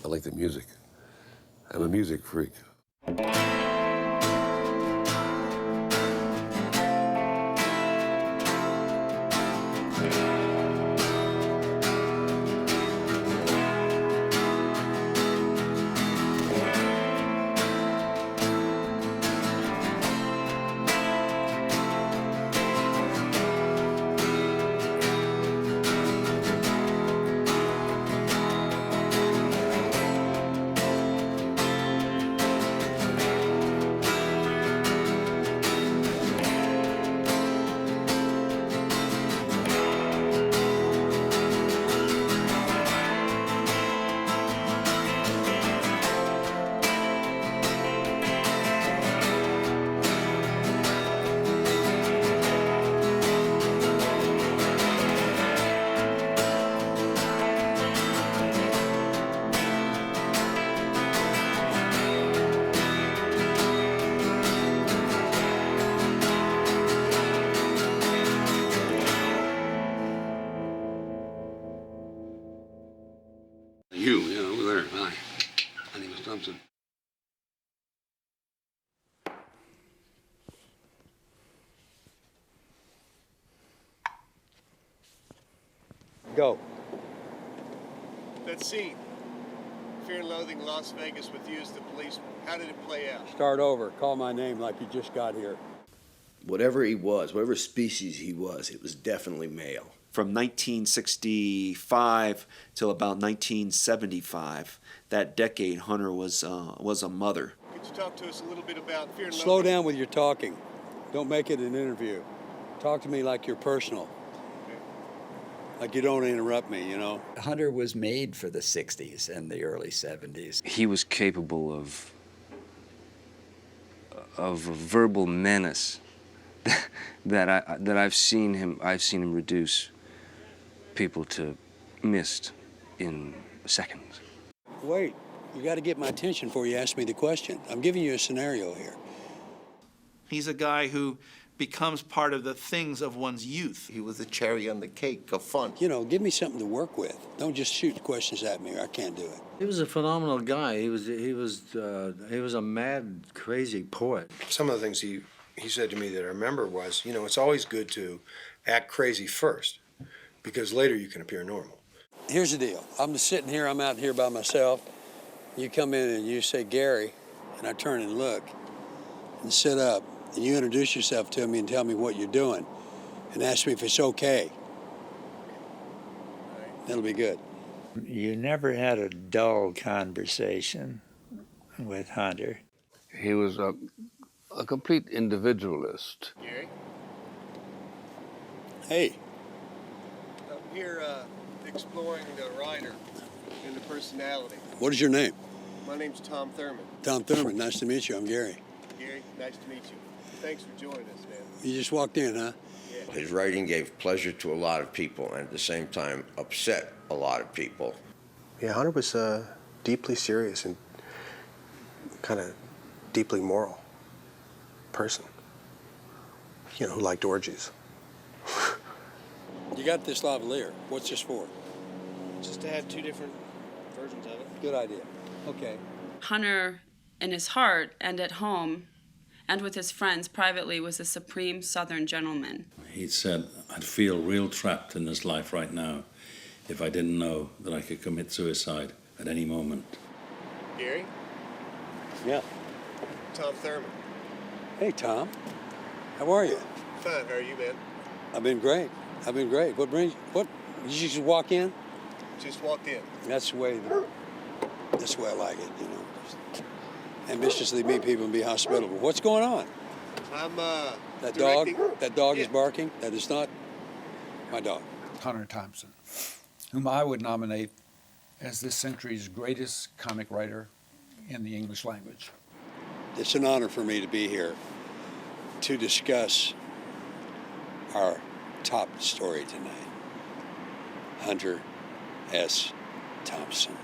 I like the music. I'm a music freak. Yeah, over there. Hi. My name is Thompson. Go. That scene, Fear and Loathing Las Vegas with you as the policeman, how did it play out? Start over. Call my name like you just got here. Whatever he was, whatever species he was, it was definitely male. From 1965 till about 1975, that decade, Hunter was a mother. Could you talk to us a little bit about Fear and Loathing? Slow down with your talking. Don't make it an interview. Talk to me like you're personal. Like you don't interrupt me, you know? Hunter was made for the 60s and the early 70s. He was capable of a verbal menace that I've seen him reduce people to mist in seconds. Wait, you got to get my attention before you ask me the question. I'm giving you a scenario here. He's a guy who becomes part of the things of one's youth. He was the cherry on the cake of fun. You know, give me something to work with. Don't just shoot questions at me or I can't do it. He was a phenomenal guy. He was a mad, crazy poet. Some of the things he said to me that I remember was, you know, it's always good to act crazy first, because later you can appear normal. Here's the deal. I'm just sitting here, I'm out here by myself. You come in and you say, Gary, and I turn and look and sit up, and you introduce yourself to me and tell me what you're doing and ask me if it's okay. That'll be good. You never had a dull conversation with Hunter. He was a complete individualist. Gary? Hey. I'm here exploring the writer and the personality. What is your name? My name's Tom Thurman. Tom Thurman. Nice to meet you. I'm Gary. Gary, nice to meet you. Thanks for joining us, man. You just walked in, huh? Yeah. His writing gave pleasure to a lot of people and at the same time upset a lot of people. Yeah, Hunter was deeply serious and kind of deeply moral person, you know, who liked orgies. You got this lavalier. What's this for? Just to have two different versions of it. Good idea. Okay. Hunter, in his heart and at home and with his friends privately, was a supreme Southern gentleman. He said, I'd feel real trapped in this life right now if I didn't know that I could commit suicide at any moment. Gary? Yeah. Tom Thurman. Hey, Tom. How are you? Fine, how are you, man? I've been great. What brings you? Did you just walk in? Just walked in. That's the way I like it, you know. Just ambitiously meet people and be hospitable. What's going on? I'm That directing. dog is barking. That is not my dog. Hunter Thompson, whom I would nominate as this century's greatest comic writer in the English language. It's an honor for me to be here to discuss our top story tonight, Hunter S. Thompson.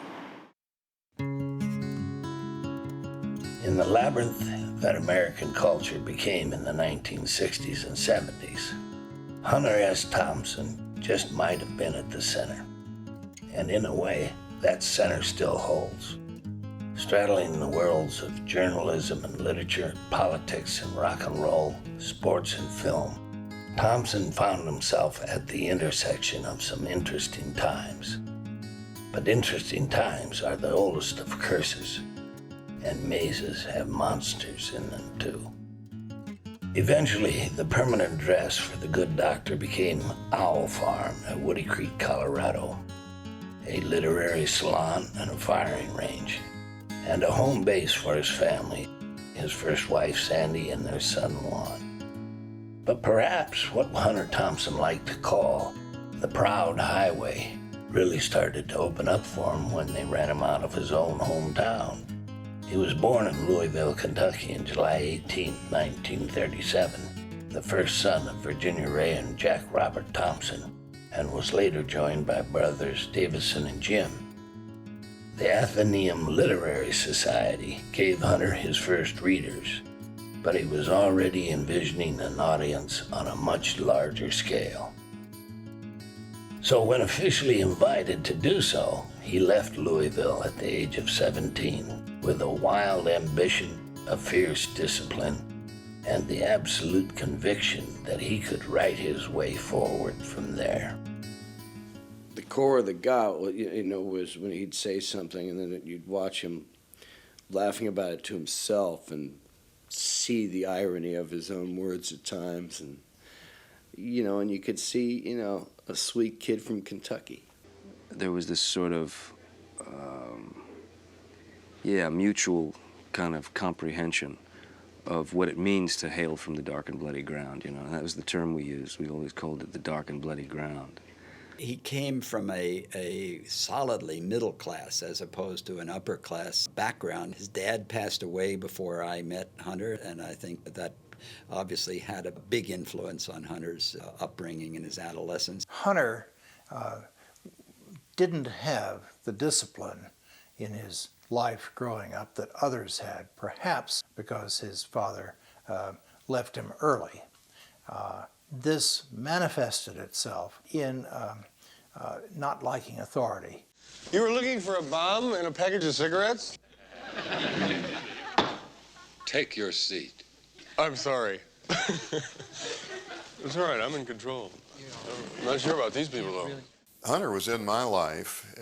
In the labyrinth that American culture became in the 1960s and 70s, Hunter S. Thompson just might have been at the center. And in a way, that center still holds. Straddling the worlds of journalism and literature, politics and rock and roll, sports and film, Thompson found himself at the intersection of some interesting times. But interesting times are the oldest of curses, and mazes have monsters in them too. Eventually, the permanent address for the good doctor became Owl Farm at Woody Creek, Colorado, a literary salon and a firing range, and a home base for his family, his first wife Sandy and their son Juan. But perhaps what Hunter Thompson liked to call the Proud Highway really started to open up for him when they ran him out of his own hometown. He was born in Louisville, Kentucky on July 18, 1937, the first son of Virginia Ray and Jack Robert Thompson, and was later joined by brothers Davison and Jim. The Athenaeum Literary Society gave Hunter his first readers, but he was already envisioning an audience on a much larger scale. So when officially invited to do so, he left Louisville at the age of 17 with a wild ambition, a fierce discipline, and the absolute conviction that he could write his way forward from there. The core of the guy, was when he'd say something and then you'd watch him laughing about it to himself and see the irony of his own words at times. And you could see, a sweet kid from Kentucky. There was this sort of, mutual kind of comprehension of what it means to hail from the dark and bloody ground, That was the term we used. We always called it the dark and bloody ground. He came from a solidly middle class as opposed to an upper class background. His dad passed away before I met Hunter, and I think that obviously had a big influence on Hunter's upbringing in his adolescence. Hunter didn't have the discipline in his life growing up that others had, perhaps because his father left him early. This manifested itself in not liking authority. You were looking for a bomb and a package of cigarettes? Take your seat. I'm sorry. It's all right, I'm in control. I'm not sure about these people, though. Hunter was in my life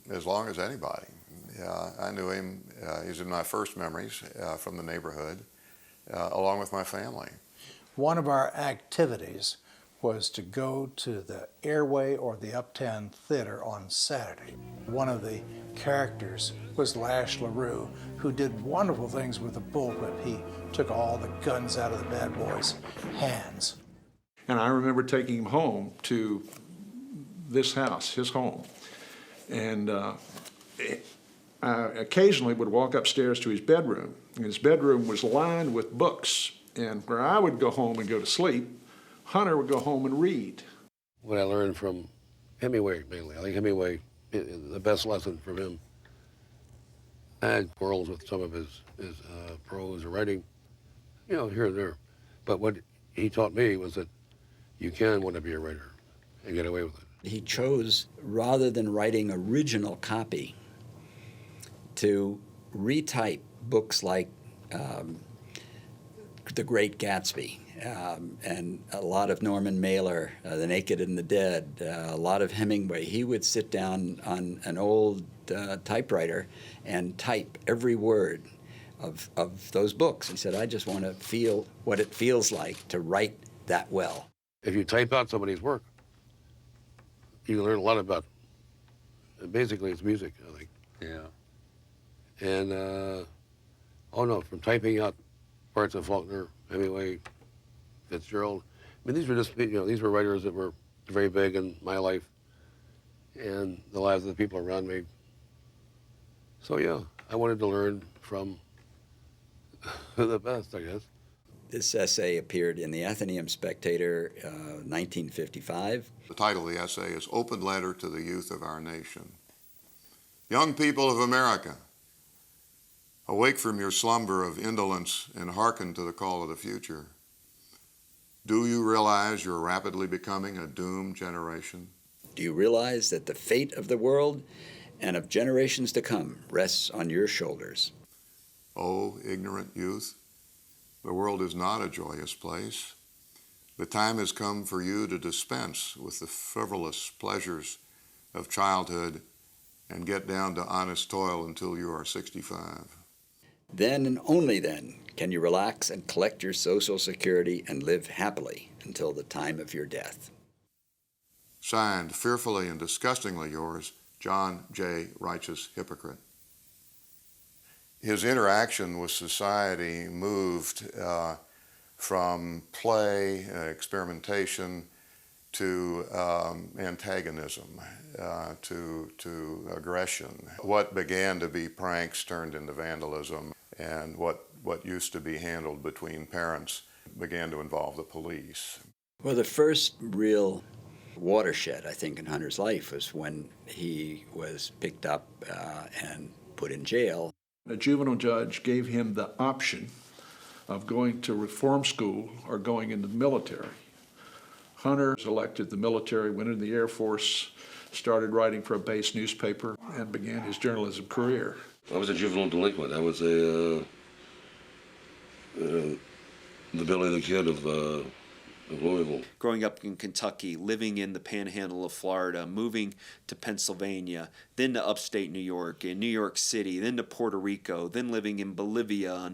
as long as anybody. I knew him, he's in my first memories from the neighborhood, along with my family. One of our activities was to go to the Airway or the Uptown Theater on Saturday. One of the characters was Lash LaRue, who did wonderful things with the bullwhip. He took all the guns out of the bad boys' hands. And I remember taking him home to this house, his home. And I occasionally would walk upstairs to his bedroom. And his bedroom was lined with books. And where I would go home and go to sleep, Hunter would go home and read. What I learned from Hemingway, mainly. I think Hemingway, the best lesson from him. I had quarrels with some of his prose or writing, here and there. But what he taught me was that you can want to be a writer and get away with it. He chose, rather than writing original copy, to retype books like The Great Gatsby, and a lot of Norman Mailer, The Naked and the Dead, a lot of Hemingway. He would sit down on an old typewriter and type every word of those books. He said, I just want to feel what it feels like to write that well. If you type out somebody's work, you learn a lot about it. Basically, it's music, I think. Yeah. And, from typing out parts of Faulkner, Hemingway, Fitzgerald. I mean, these were just, these were writers that were very big in my life and the lives of the people around me. So, yeah, I wanted to learn from the best, I guess. This essay appeared in the Athenaeum Spectator, 1955. The title of the essay is Open Letter to the Youth of Our Nation. Young people of America, awake from your slumber of indolence and hearken to the call of the future. Do you realize you're rapidly becoming a doomed generation? Do you realize that the fate of the world and of generations to come rests on your shoulders. O ignorant youth, the world is not a joyous place. The time has come for you to dispense with the frivolous pleasures of childhood and get down to honest toil until you are 65. Then and only then can you relax and collect your Social Security and live happily until the time of your death. Signed, fearfully and disgustingly yours, John J. Righteous Hypocrite. His interaction with society moved from play, experimentation, to antagonism, to aggression. What began to be pranks turned into vandalism, and what used to be handled between parents began to involve the police. Well, the first real watershed, I think, in Hunter's life was when he was picked up and put in jail. A juvenile judge gave him the option of going to reform school or going into the military. Hunter selected the military, went into the Air Force, started writing for a base newspaper, and began his journalism career. I was a juvenile delinquent. I was the Billy the Kid of Louisville. Growing up in Kentucky, living in the panhandle of Florida, moving to Pennsylvania, then to upstate New York, and New York City, then to Puerto Rico, then living in Bolivia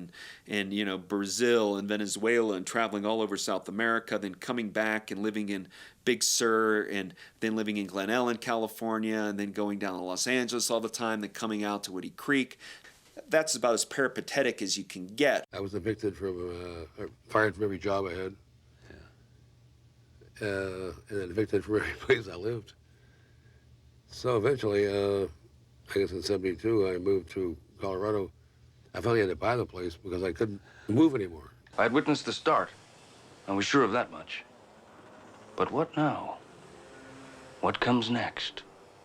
and Brazil and Venezuela, and traveling all over South America, then coming back and living in Big Sur, and then living in Glen Ellen, California, and then going down to Los Angeles all the time, then coming out to Woody Creek. That's about as peripatetic as you can get. I was evicted from, fired from every job I had. And then evicted from every place I lived. So eventually, I guess in '72, I moved to Colorado. I finally had to buy the place because I couldn't move anymore. I had witnessed the start. I was sure of that much. But what now? What comes next?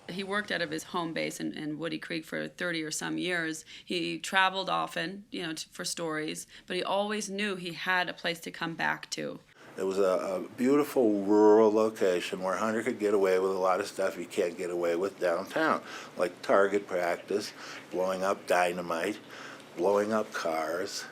He worked out of his home base in Woody Creek for 30 or some years. He traveled often, for stories, but he always knew he had a place to come back to. It was a beautiful rural location where Hunter could get away with a lot of stuff you can't get away with downtown, like target practice, blowing up dynamite, blowing up cars.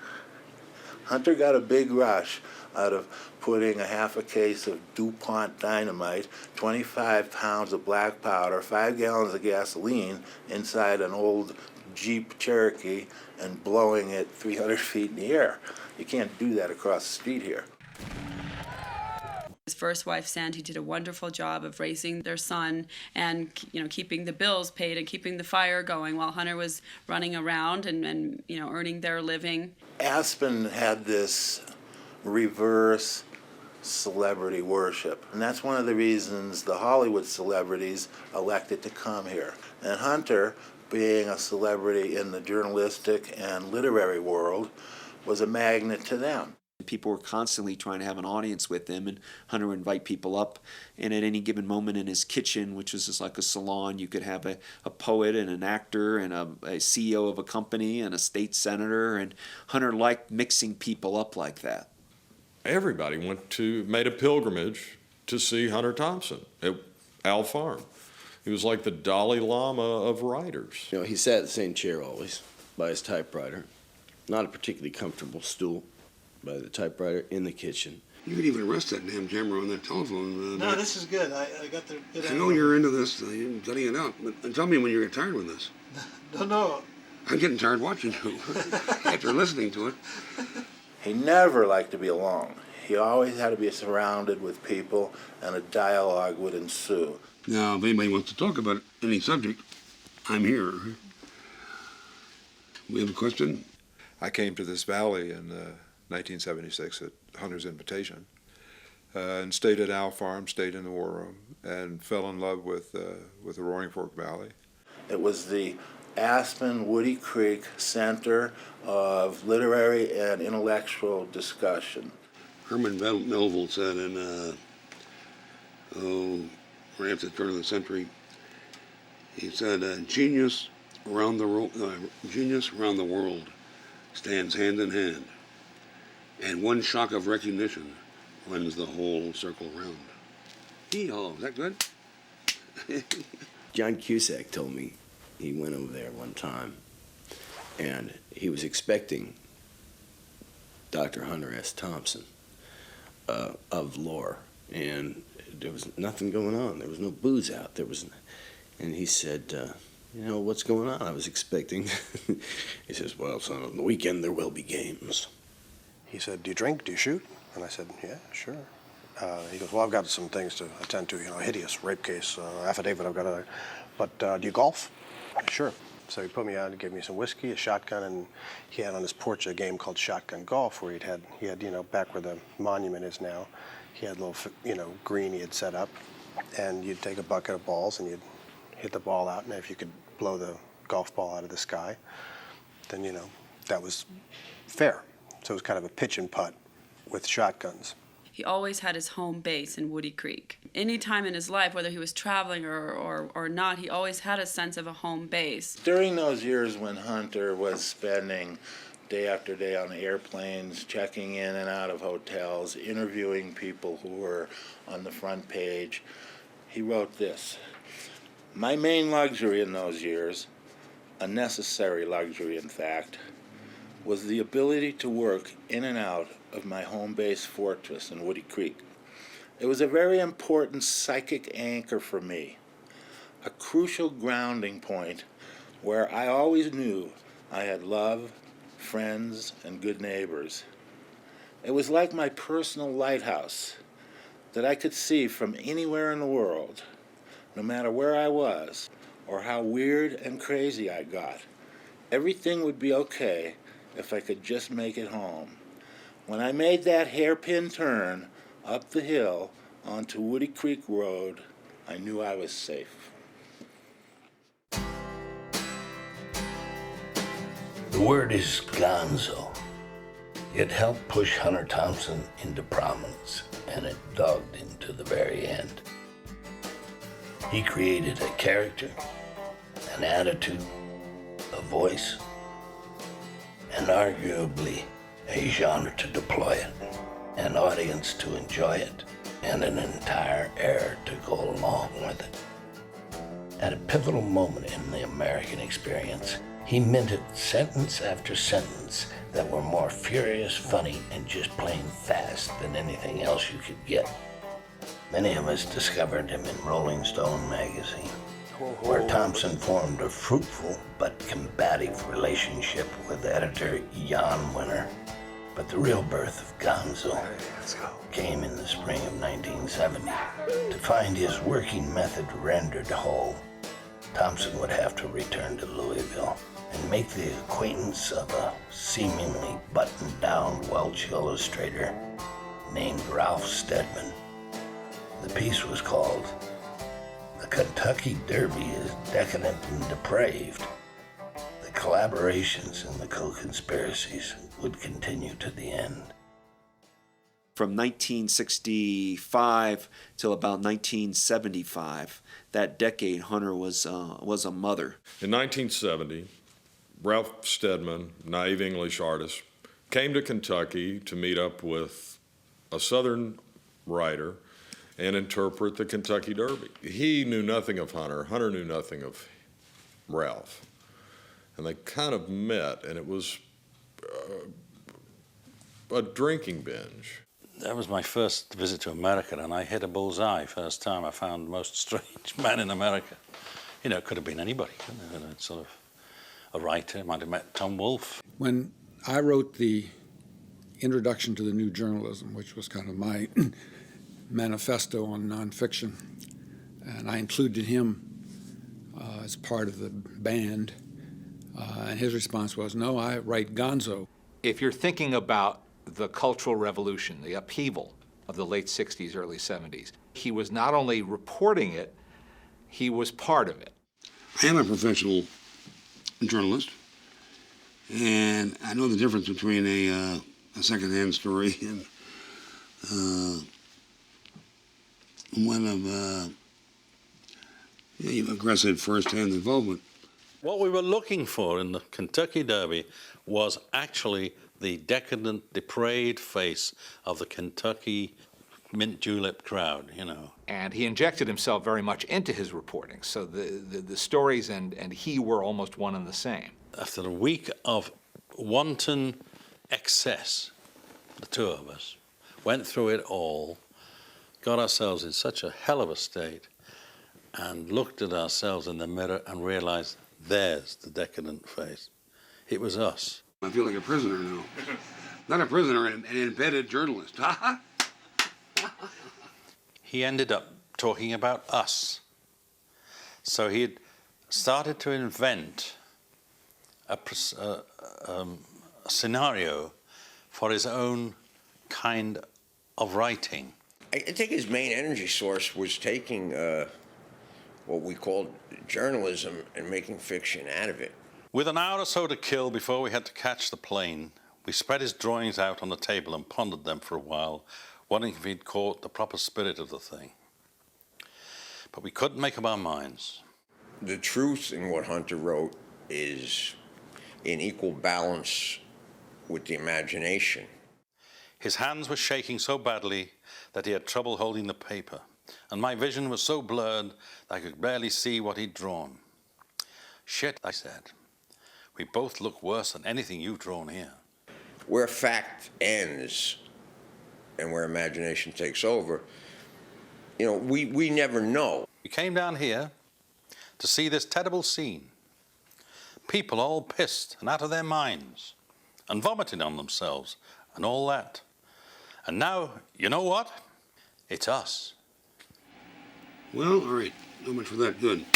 Hunter got a big rush out of putting a half a case of DuPont dynamite, 25 pounds of black powder, 5 gallons of gasoline inside an old Jeep Cherokee and blowing it 300 feet in the air. You can't do that across the street here. His first wife, Sandy, did a wonderful job of raising their son and keeping the bills paid and keeping the fire going while Hunter was running around and earning their living. Aspen had this reverse celebrity worship, and that's one of the reasons the Hollywood celebrities elected to come here. And Hunter, being a celebrity in the journalistic and literary world, was a magnet to them. People were constantly trying to have an audience with him, and Hunter would invite people up. And at any given moment in his kitchen, which was just like a salon, you could have a poet and an actor and a CEO of a company and a state senator. And Hunter liked mixing people up like that. Everybody made a pilgrimage to see Hunter Thompson at Owl Farm. He was like the Dalai Lama of writers. He sat in the same chair always by his typewriter. Not a particularly comfortable stool. By the typewriter in the kitchen. You could even arrest that damn jammer on that telephone. No, this is good. I got the. I know you're into this, you're getting it out, but tell me when you get tired with this. No. I'm getting tired watching you after listening to it. He never liked to be alone. He always had to be surrounded with people, and a dialogue would ensue. Now, if anybody wants to talk about any subject, I'm here. We have a question? I came to this valley in 1976 at Hunter's invitation, and stayed at Owl Farm, stayed in the War Room, and fell in love with the Roaring Fork Valley. It was the Aspen Woody Creek Center of literary and intellectual discussion. Herman Melville said right after the turn of the century, he said, genius around the world stands hand in hand, and one shock of recognition runs the whole circle round. Hee-haw, is that good? John Cusack told me he went over there one time, and he was expecting Dr. Hunter S. Thompson of Lore, and there was nothing going on. There was no booze out. And he said, you know, what's going on? I was expecting. He says, well, son, on the weekend there will be games. He said, do you drink? Do you shoot? And I said, yeah, sure. He goes, well, I've got some things to attend to, you know, a hideous rape case, affidavit I've got to, but do you golf? Sure. So he put me out and gave me some whiskey, a shotgun, and he had on his porch a game called Shotgun Golf, where he had, you know, back where the monument is now, he had a little, you know, green he had set up, and you'd take a bucket of balls and you'd hit the ball out, and if you could blow the golf ball out of the sky, then, you know, that was fair. So it was kind of a pitch and putt with shotguns. He always had his home base in Woody Creek. Any time in his life, whether he was traveling or not, he always had a sense of a home base. During those years when Hunter was spending day after day on airplanes, checking in and out of hotels, interviewing people who were on the front page, he wrote this: "My main luxury in those years, a necessary luxury in fact, was the ability to work in and out of my home base fortress in Woody Creek. It was a very important psychic anchor for me, a crucial grounding point where I always knew I had love, friends, and good neighbors. It was like my personal lighthouse that I could see from anywhere in the world, no matter where I was or how weird and crazy I got. Everything would be okay if I could just make it home. When I made that hairpin turn up the hill onto Woody Creek Road, I knew I was safe." The word is gonzo. It helped push Hunter Thompson into prominence, and it dogged him to the very end. He created a character, an attitude, a voice, and arguably a genre to deploy it, an audience to enjoy it, and an entire era to go along with it. At a pivotal moment in the American experience, he minted sentence after sentence that were more furious, funny, and just plain fast than anything else you could get. Many of us discovered him in Rolling Stone magazine, where Thompson formed a fruitful but combative relationship with editor Jan Winter. But the real birth of Gonzo came in the spring of 1970. To find his working method rendered whole, Thompson would have to return to Louisville and make the acquaintance of a seemingly buttoned-down Welsh illustrator named Ralph Steadman. The piece was called "The Kentucky Derby is Decadent and Depraved." The collaborations and the co-conspiracies would continue to the end. From 1965 till about 1975, that decade, Hunter was a mother. In 1970, Ralph Steadman, naive English artist, came to Kentucky to meet up with a Southern writer and interpret the Kentucky Derby. He knew nothing of Hunter. Hunter knew nothing of Ralph. And they kind of met, and it was a drinking binge. That was my first visit to America, and I hit a bullseye. First time I found the most strange man in America. You know, it could have been anybody. You know, sort of a writer. Might have met Tom Wolfe. When I wrote the introduction to the new journalism, which was kind of my manifesto on nonfiction, and I included him as part of the band, and his response was, "No, I write gonzo." If you're thinking about the Cultural Revolution, the upheaval of the late 60s, early 70s, he was not only reporting it, he was part of it. I am a professional journalist, and I know the difference between a secondhand story and one of aggressive first-hand involvement. What we were looking for in the Kentucky Derby was actually the decadent, depraved face of the Kentucky mint julep crowd, you know. And he injected himself very much into his reporting. So the stories and he were almost one and the same. After a week of wanton excess, the two of us went through it all, got ourselves in such a hell of a state, and looked at ourselves in the mirror and realized there's the decadent face. It was us. I feel like a prisoner now. Not a prisoner, an embedded journalist. He ended up talking about us. So he had started to invent a scenario for his own kind of writing. I think his main energy source was taking what we called journalism and making fiction out of it. With an hour or so to kill before we had to catch the plane, we spread his drawings out on the table and pondered them for a while, wondering if he'd caught the proper spirit of the thing. But we couldn't make up our minds. The truth in what Hunter wrote is in equal balance with the imagination. His hands were shaking so badly that he had trouble holding the paper, and my vision was so blurred that I could barely see what he'd drawn. Shit, I said. We both look worse than anything you've drawn here. Where fact ends and where imagination takes over, you know, we never know. We came down here to see this terrible scene. People all pissed and out of their minds and vomiting on themselves and all that. And now, you know what? It's us. Well, all right. So much for that. Good.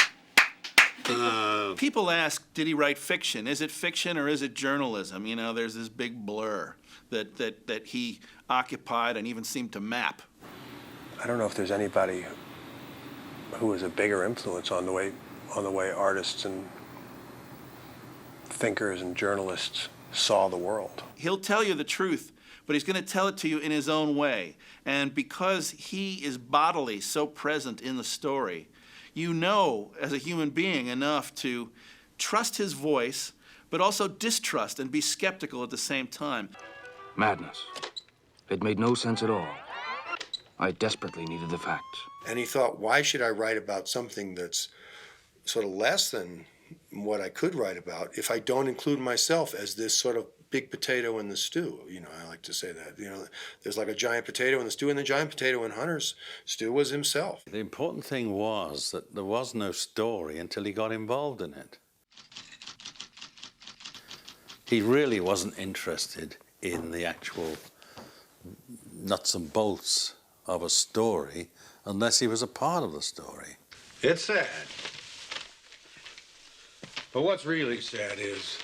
People ask, did he write fiction? Is it fiction or is it journalism? You know, there's this big blur that he occupied and even seemed to map. I don't know if there's anybody who was a bigger influence on the way artists and thinkers and journalists saw the world. He'll tell you the truth, but he's going to tell it to you in his own way. And because he is bodily so present in the story, you know, as a human being, enough to trust his voice, but also distrust and be skeptical at the same time. Madness. It made no sense at all. I desperately needed the facts. And he thought, why should I write about something that's sort of less than what I could write about if I don't include myself as this sort of big potato in the stew? You know, I like to say that. You know, there's like a giant potato in the stew, and the giant potato in Hunter's stew was himself. The important thing was that there was no story until he got involved in it. He really wasn't interested in the actual nuts and bolts of a story unless he was a part of the story. It's sad. But what's really sad is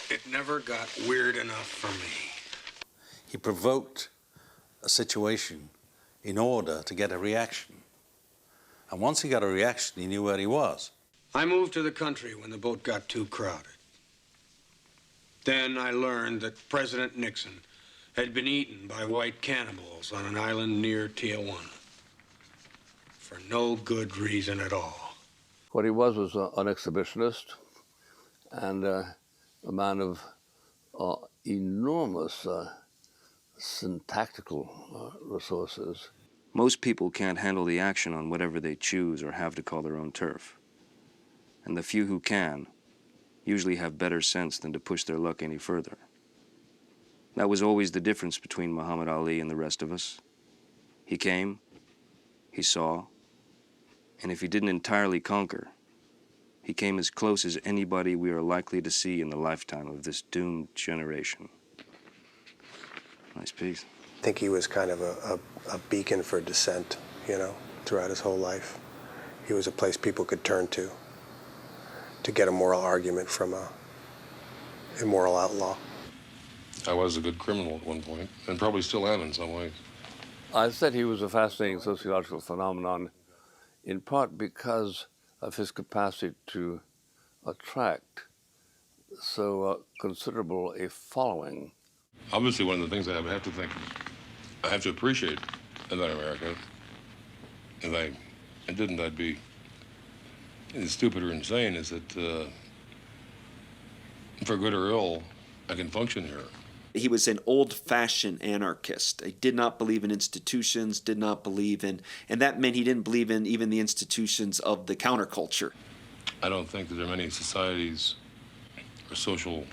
it never got weird enough for me. He provoked a situation in order to get a reaction. And once he got a reaction, he knew where he was. I moved to the country when the boat got too crowded. Then I learned that President Nixon had been eaten by white cannibals on an island near Tijuana. For no good reason at all. What he was an exhibitionist and a man of enormous syntactical resources. Most people can't handle the action on whatever they choose or have to call their own turf. And the few who can usually have better sense than to push their luck any further. That was always the difference between Muhammad Ali and the rest of us. He came, he saw, and if he didn't entirely conquer, he came as close as anybody we are likely to see in the lifetime of this doomed generation. Nice piece. I think he was kind of a beacon for dissent, you know, throughout his whole life. He was a place people could turn to get a moral argument from a immoral outlaw. I was a good criminal at one point, and probably still am in some ways. I said he was a fascinating sociological phenomenon, in part because of his capacity to attract so considerable a following. Obviously, one of the things I have to appreciate about America, if I didn't, I'd be stupid or insane, is that for good or ill, I can function here. He was an old-fashioned anarchist. He did not believe in institutions, did not believe in, and that meant he didn't believe in even the institutions of the counterculture. I don't think that there are many societies or social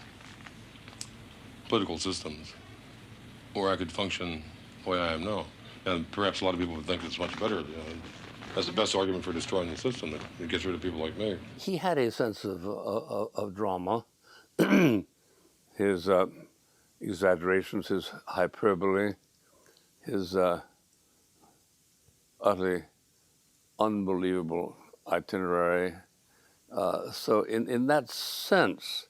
political systems where I could function the way I am now. And perhaps a lot of people would think it's much better. That's the best argument for destroying the system, that it gets rid of people like me. He had a sense of drama. His exaggerations, his hyperbole, his utterly unbelievable itinerary. So in that sense,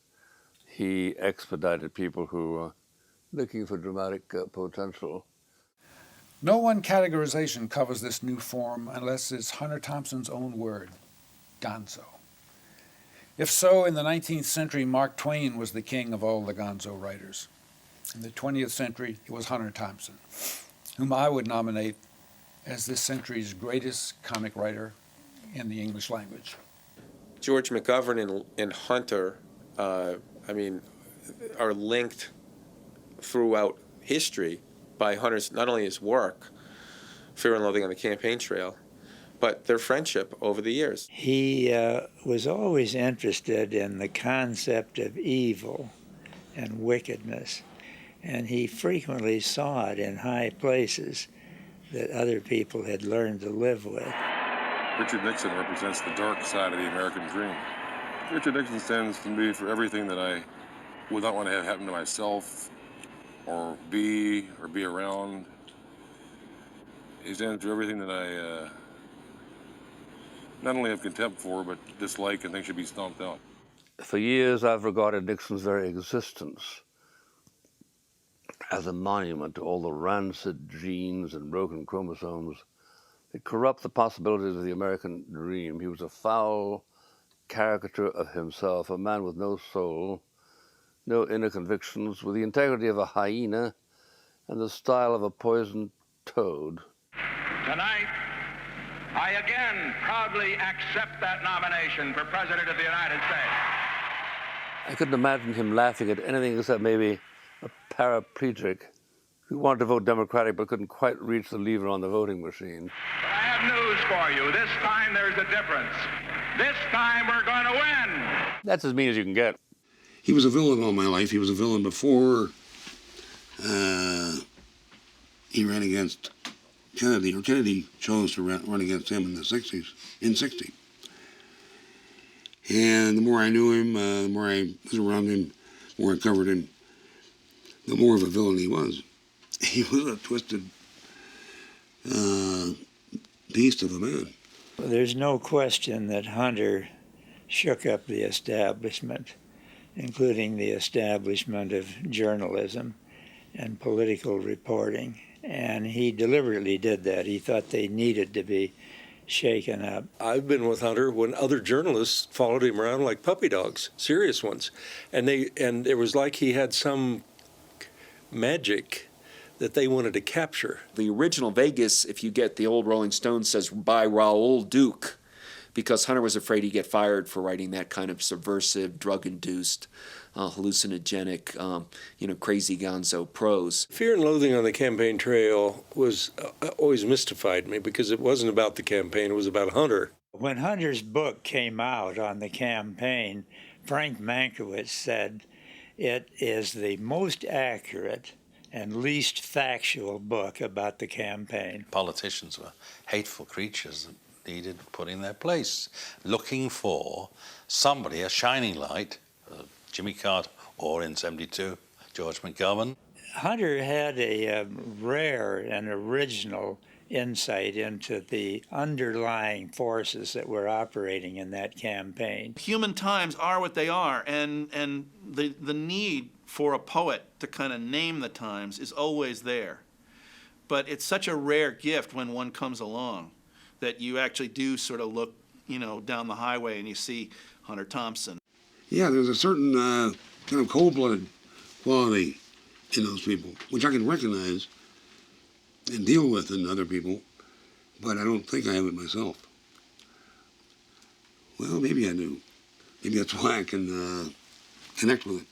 he expedited people who were looking for dramatic potential. No one categorization covers this new form unless it's Hunter Thompson's own word, gonzo. If so, in the 19th century, Mark Twain was the king of all the gonzo writers. In the 20th century, it was Hunter Thompson, whom I would nominate as this century's greatest comic writer in the English language. George McGovern and Hunter, are linked throughout history by Hunter's, not only his work, Fear and Loathing on the Campaign Trail, but their friendship over the years. He was always interested in the concept of evil and wickedness, and he frequently saw it in high places that other people had learned to live with. Richard Nixon represents the dark side of the American dream. Richard Nixon stands to me for everything that I would not want to have happen to myself or be around. He stands for everything that I not only have contempt for, but dislike and think should be stomped out. For years, I've regarded Nixon's very existence as a monument to all the rancid genes and broken chromosomes that corrupt the possibilities of the American dream. He was a foul caricature of himself, a man with no soul, no inner convictions, with the integrity of a hyena and the style of a poisoned toad. Tonight, I again proudly accept that nomination for President of the United States. I couldn't imagine him laughing at anything except maybe a paraplegic who wanted to vote Democratic but couldn't quite reach the lever on the voting machine. But I have news for you. This time there's a difference. This time we're going to win. That's as mean as you can get. He was a villain all my life. He was a villain before he ran against Kennedy, or Kennedy chose to run against him in the 60s, in 60. And the more I knew him, the more I was around him, the more I covered him, the more of a villain he was. He was a twisted beast of a man. There's no question that Hunter shook up the establishment, including the establishment of journalism and political reporting. And he deliberately did that. He thought they needed to be shaken up. I've been with Hunter when other journalists followed him around like puppy dogs, serious ones. And it was like he had some magic that they wanted to capture. The original Vegas, if you get the old Rolling Stones, says by Raoul Duke, because Hunter was afraid he'd get fired for writing that kind of subversive, drug-induced, hallucinogenic, crazy gonzo prose. Fear and Loathing on the Campaign Trail was always mystified me because it wasn't about the campaign, it was about Hunter. When Hunter's book came out on the campaign, Frank Mankiewicz said it is the most accurate and least factual book about the campaign. Politicians were hateful creatures that needed put in their place, looking for somebody, a shining light, Jimmy Carter, or in 72, George McGovern. Hunter had a rare and original insight into the underlying forces that were operating in that campaign. Human times are what they are, and the need for a poet to kind of name the times is always there. But it's such a rare gift when one comes along that you actually do sort of look, down the highway and you see Hunter Thompson. Yeah, there's a certain kind of cold-blooded quality in those people, which I can recognize and deal with in other people, but I don't think I have it myself. Well, maybe I do. Maybe that's why I can connect with it.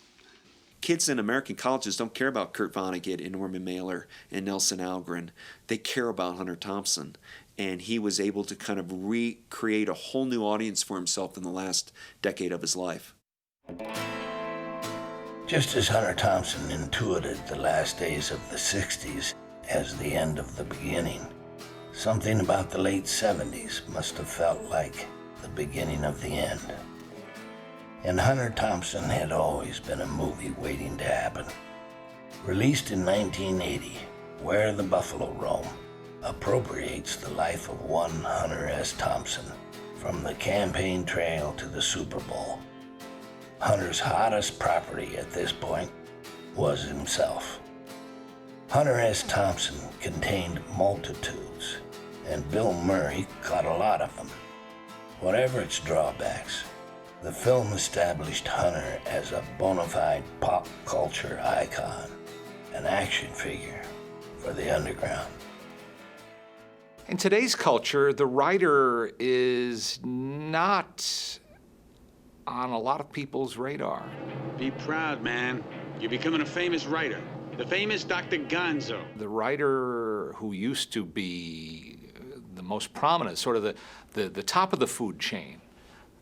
Kids in American colleges don't care about Kurt Vonnegut and Norman Mailer and Nelson Algren. They care about Hunter Thompson. And he was able to kind of recreate a whole new audience for himself in the last decade of his life. Just as Hunter Thompson intuited the last days of the 60s as the end of the beginning, something about the late 70s must have felt like the beginning of the end. And Hunter Thompson had always been a movie waiting to happen. Released in 1980, Where the Buffalo Roam appropriates the life of one Hunter S. Thompson, from the campaign trail to the Super Bowl. Hunter's hottest property at this point was himself. Hunter S. Thompson contained multitudes, and Bill Murray caught a lot of them. Whatever its drawbacks, the film established Hunter as a bona fide pop culture icon, an action figure for the underground. In today's culture, the writer is not on a lot of people's radar. Be proud, man. You're becoming a famous writer. The famous Dr. Gonzo. The writer who used to be the most prominent, sort of the top of the food chain,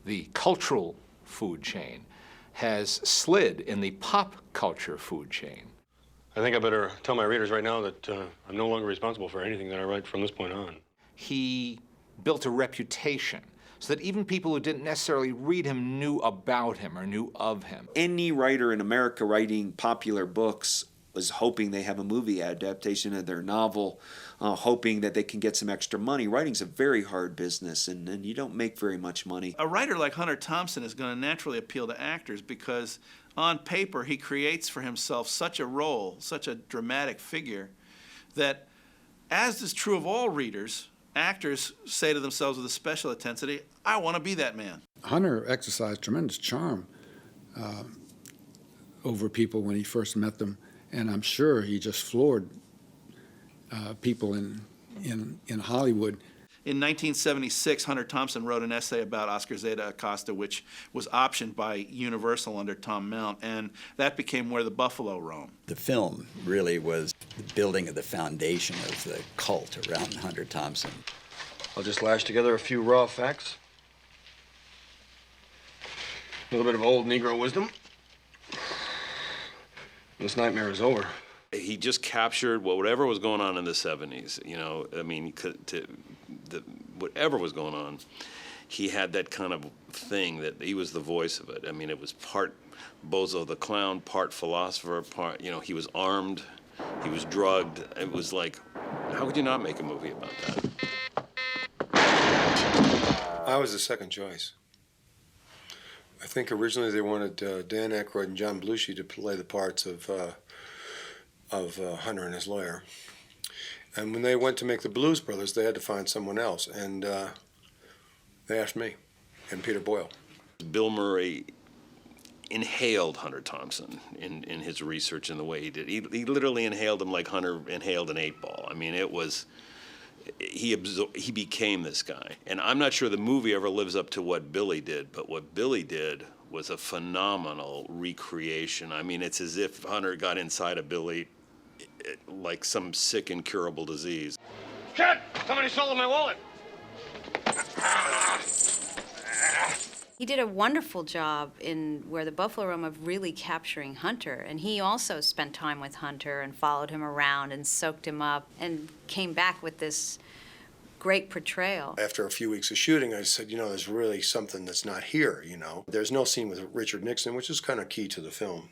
the cultural food chain, has slid in the pop culture food chain. I think I better tell my readers right now that I'm no longer responsible for anything that I write from this point on. He built a reputation so that even people who didn't necessarily read him knew about him or knew of him. Any writer in America writing popular books was hoping they have a movie adaptation of their novel, hoping that they can get some extra money. Writing's a very hard business, and you don't make very much money. A writer like Hunter Thompson is going to naturally appeal to actors because on paper he creates for himself such a role, such a dramatic figure, that, as is true of all readers, actors say to themselves with a special intensity, I want to be that man. Hunter exercised tremendous charm over people when he first met them, and I'm sure he just floored people in Hollywood. In 1976, Hunter Thompson wrote an essay about Oscar Zeta Acosta, which was optioned by Universal under Tom Mount, and that became Where the Buffalo Roam. The film really was the building of the foundation of the cult around Hunter Thompson. I'll just lash together a few raw facts. A little bit of old Negro wisdom. This nightmare is over. He just captured whatever was going on in the 70s, you know, I mean, whatever was going on, he had that kind of thing that he was the voice of it. I mean, it was part Bozo the Clown, part philosopher, part, you know, he was armed, he was drugged. It was like, how could you not make a movie about that? I was the second choice. I think originally they wanted Dan Aykroyd and John Belushi to play the parts of Hunter and his lawyer. And when they went to make the Blues Brothers, they had to find someone else, and they asked me and Peter Boyle. Bill Murray inhaled Hunter Thompson in his research and the way he did. He literally inhaled him like Hunter inhaled an 8-ball. I mean, it was, he became this guy. And I'm not sure the movie ever lives up to what Billy did, but what Billy did was a phenomenal recreation. I mean, it's as if Hunter got inside of Billy like some sick, incurable disease. Kid, somebody stole my wallet. He did a wonderful job in Where the Buffalo Roam of really capturing Hunter, and he also spent time with Hunter and followed him around and soaked him up and came back with this great portrayal. After a few weeks of shooting, I said, you know, there's really something that's not here, you know. There's no scene with Richard Nixon, which is kind of key to the film.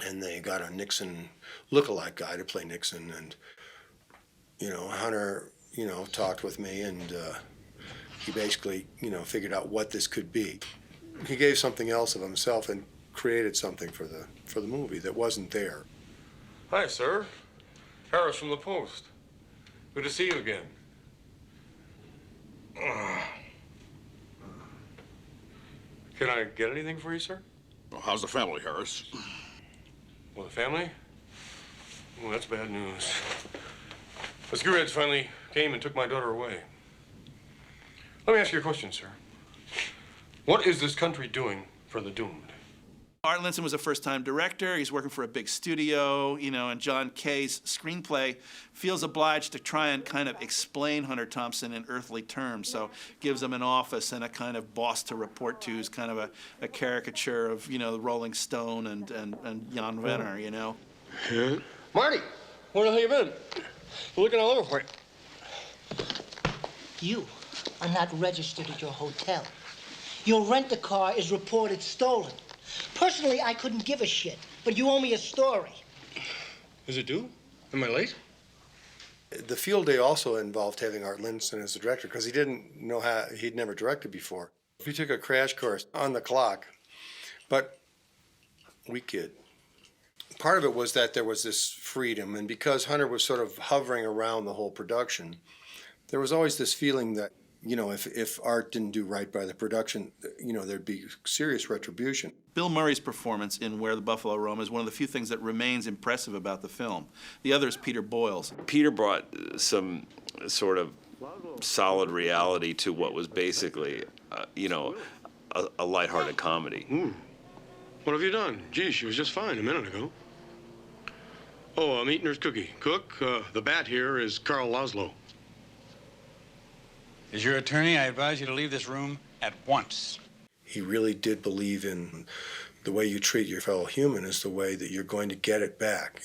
And they got a Nixon look-alike guy to play Nixon, and, you know, Hunter, you know, talked with me, and he basically, you know, figured out what this could be. He gave something else of himself and created something for the movie that wasn't there. Hi, sir. Harris from the Post. Good to see you again. Can I get anything for you, sir? Well, how's the family, Harris? Well, the family? Well, that's bad news. The Screwheads finally came and took my daughter away. Let me ask you a question, sir. What is this country doing for the doomed? Art Linson was a first-time director. He's working for a big studio, and John Kay's screenplay feels obliged to try and kind of explain Hunter Thompson in earthly terms. So gives him an office and a kind of boss to report to, who's kind of a caricature of, the Rolling Stone and Jan Wenner, Yeah. Marty, where the hell you been? We're looking all over for you. You are not registered at your hotel. Your rent-a-car is reported stolen. Personally, I couldn't give a shit, but you owe me a story. Is it due? Am I late? The field day also involved having Art Linson as the director because he didn't know how, he'd never directed before. We took a crash course on the clock, but we kid. Part of it was that there was this freedom, and because Hunter was sort of hovering around the whole production, there was always this feeling that, if Art didn't do right by the production, there'd be serious retribution. Bill Murray's performance in Where the Buffalo Roam is one of the few things that remains impressive about the film. The other is Peter Boyle's. Peter brought some sort of solid reality to what was basically, a lighthearted comedy. What have you done? Gee, she was just fine a minute ago. Oh, I'm eating her cookie. Cook, the bat here is Carl Laszlo. As your attorney, I advise you to leave this room at once. He really did believe in the way you treat your fellow human is the way that you're going to get it back,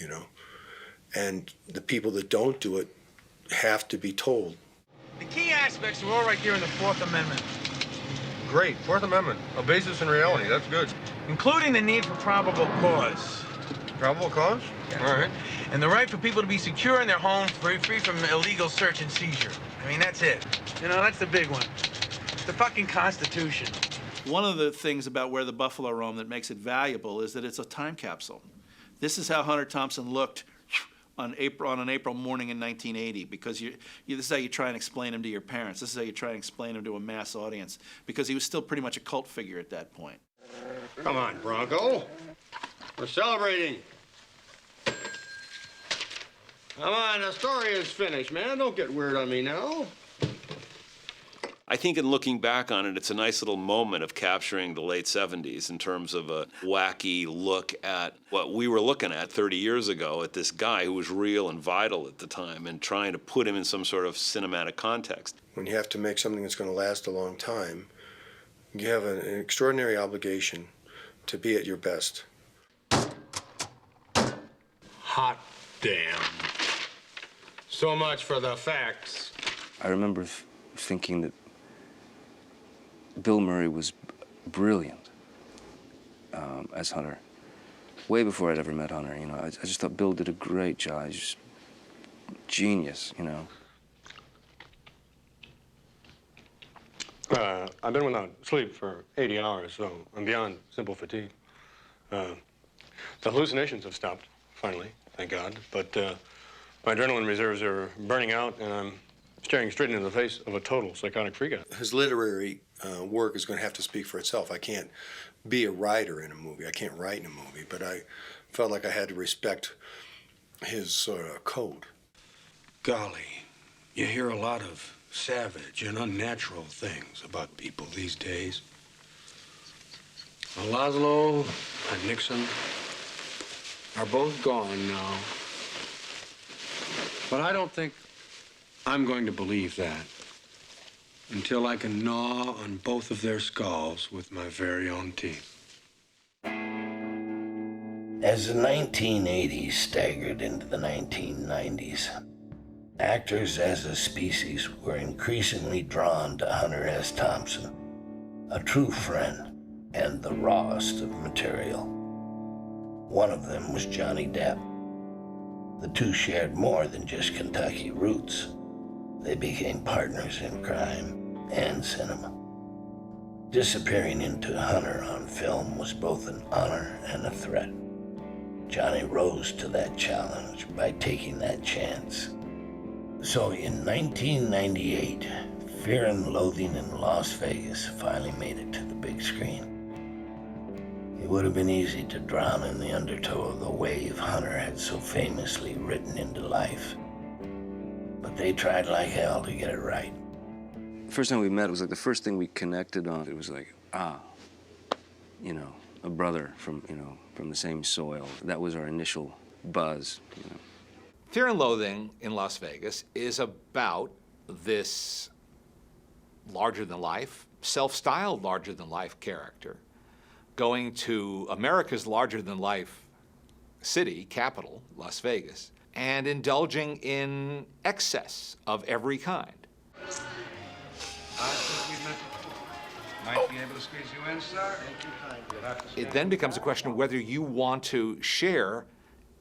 And the people that don't do it have to be told. The key aspects are all right there in the Fourth Amendment. Great, Fourth Amendment. A basis in reality, that's good. Including the need for probable cause. Probable cause? Yeah. All right. And the right for people to be secure in their homes, free from illegal search and seizure. I mean, that's it. That's the big one. It's the fucking Constitution. One of the things about Where the Buffalo Roam that makes it valuable is that it's a time capsule. This is how Hunter Thompson looked on an April morning in 1980, because this is how you try and explain him to your parents. This is how you try and explain him to a mass audience, because he was still pretty much a cult figure at that point. Come on, Bronco. We're celebrating. Come on, the story is finished, man. Don't get weird on me now. I think in looking back on it, it's a nice little moment of capturing the late 70s in terms of a wacky look at what we were looking at 30 years ago, at this guy who was real and vital at the time, and trying to put him in some sort of cinematic context. When you have to make something that's going to last a long time, you have an extraordinary obligation to be at your best. Hot damn. So much for the facts. I remember thinking that Bill Murray was brilliant as Hunter. Way before I'd ever met Hunter, I just thought Bill did a great job. He's just genius, I've been without sleep for 80 hours, so I'm beyond simple fatigue. The hallucinations have stopped, finally, thank God. But my adrenaline reserves are burning out, and I'm staring straight into the face of a total psychotic freakout. His literary work is going to have to speak for itself. I can't be a writer in a movie. I can't write in a movie, but I felt like I had to respect his code. Golly, you hear a lot of savage and unnatural things about people these days. Well, Laszlo and Nixon are both gone now. But I don't think I'm going to believe that until I can gnaw on both of their skulls with my very own teeth. As the 1980s staggered into the 1990s, actors as a species were increasingly drawn to Hunter S. Thompson, a true friend and the rawest of material. One of them was Johnny Depp. The two shared more than just Kentucky roots. They became partners in crime and cinema. Disappearing into Hunter on film was both an honor and a threat. Johnny rose to that challenge by taking that chance. So in 1998, Fear and Loathing in Las Vegas finally made it to the big screen. It would have been easy to drown in the undertow of the wave Hunter had so famously written into life. But they tried like hell to get it right. The first time we met, it was like the first thing we connected on. It was like, a brother from, from the same soil. That was our initial buzz, Fear and Loathing in Las Vegas is about this larger-than-life, self-styled larger-than-life character going to America's larger-than-life city, capital, Las Vegas, and indulging in excess of every kind. I think we might be able to squeeze you in, sir. It then becomes a question of whether you want to share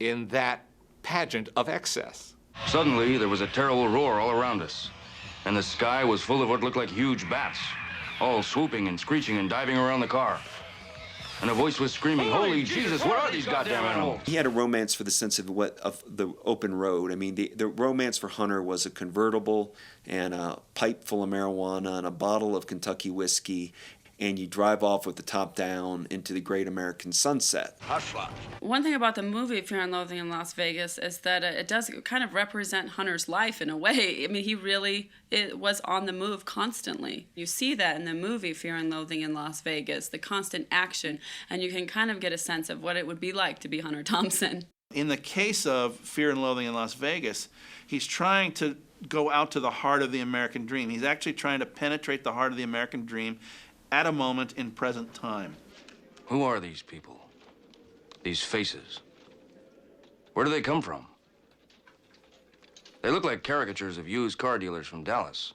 in that pageant of excess. Suddenly, there was a terrible roar all around us, and the sky was full of what looked like huge bats, all swooping and screeching and diving around the car. And a voice was screaming, "Holy Jesus, what are these goddamn animals?" He had a romance for the sense of the open road. I mean, the romance for Hunter was a convertible and a pipe full of marijuana and a bottle of Kentucky whiskey, and you drive off with the top down into the great American sunset. One thing about the movie Fear and Loathing in Las Vegas is that it does kind of represent Hunter's life in a way. I mean, it was on the move constantly. You see that in the movie Fear and Loathing in Las Vegas, the constant action, and you can kind of get a sense of what it would be like to be Hunter Thompson. In the case of Fear and Loathing in Las Vegas, he's trying to go out to the heart of the American dream. He's actually trying to penetrate the heart of the American dream at a moment in present time. Who are these people? These faces? Where do they come from? They look like caricatures of used car dealers from Dallas.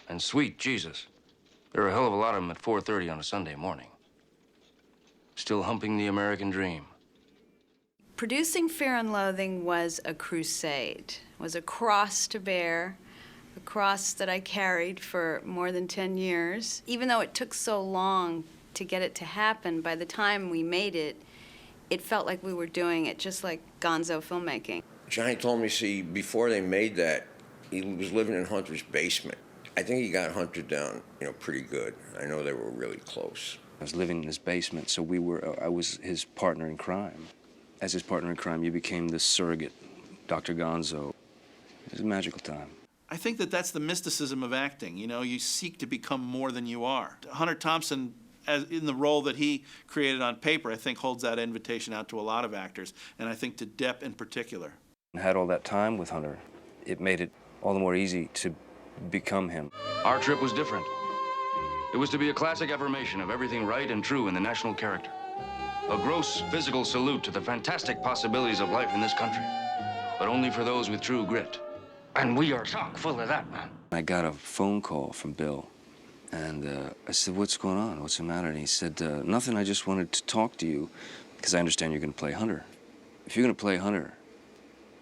And sweet Jesus, there are a hell of a lot of them at 4:30 on a Sunday morning. Still humping the American dream. Producing Fear and Loathing was a crusade, was a cross to bear, a cross that I carried for more than 10 years. Even though it took so long to get it to happen, by the time we made it, it felt like we were doing it just like gonzo filmmaking. Johnny told me, see, before they made that, he was living in Hunter's basement. I think he got Hunter down, pretty good. I know they were really close. I was living in his basement, so I was his partner in crime. As his partner in crime, you became the surrogate, Dr. Gonzo. It was a magical time. I think that that's the mysticism of acting. You seek to become more than you are. Hunter Thompson, as in the role that he created on paper, I think holds that invitation out to a lot of actors, and I think to Depp in particular. I had all that time with Hunter. It made it all the more easy to become him. Our trip was different. It was to be a classic affirmation of everything right and true in the national character. A gross physical salute to the fantastic possibilities of life in this country, but only for those with true grit. And we are chock full of that, man. I got a phone call from Bill, and I said, "What's going on? What's the matter?" And he said, "Nothing, I just wanted to talk to you, because I understand you're going to play Hunter. If you're going to play Hunter,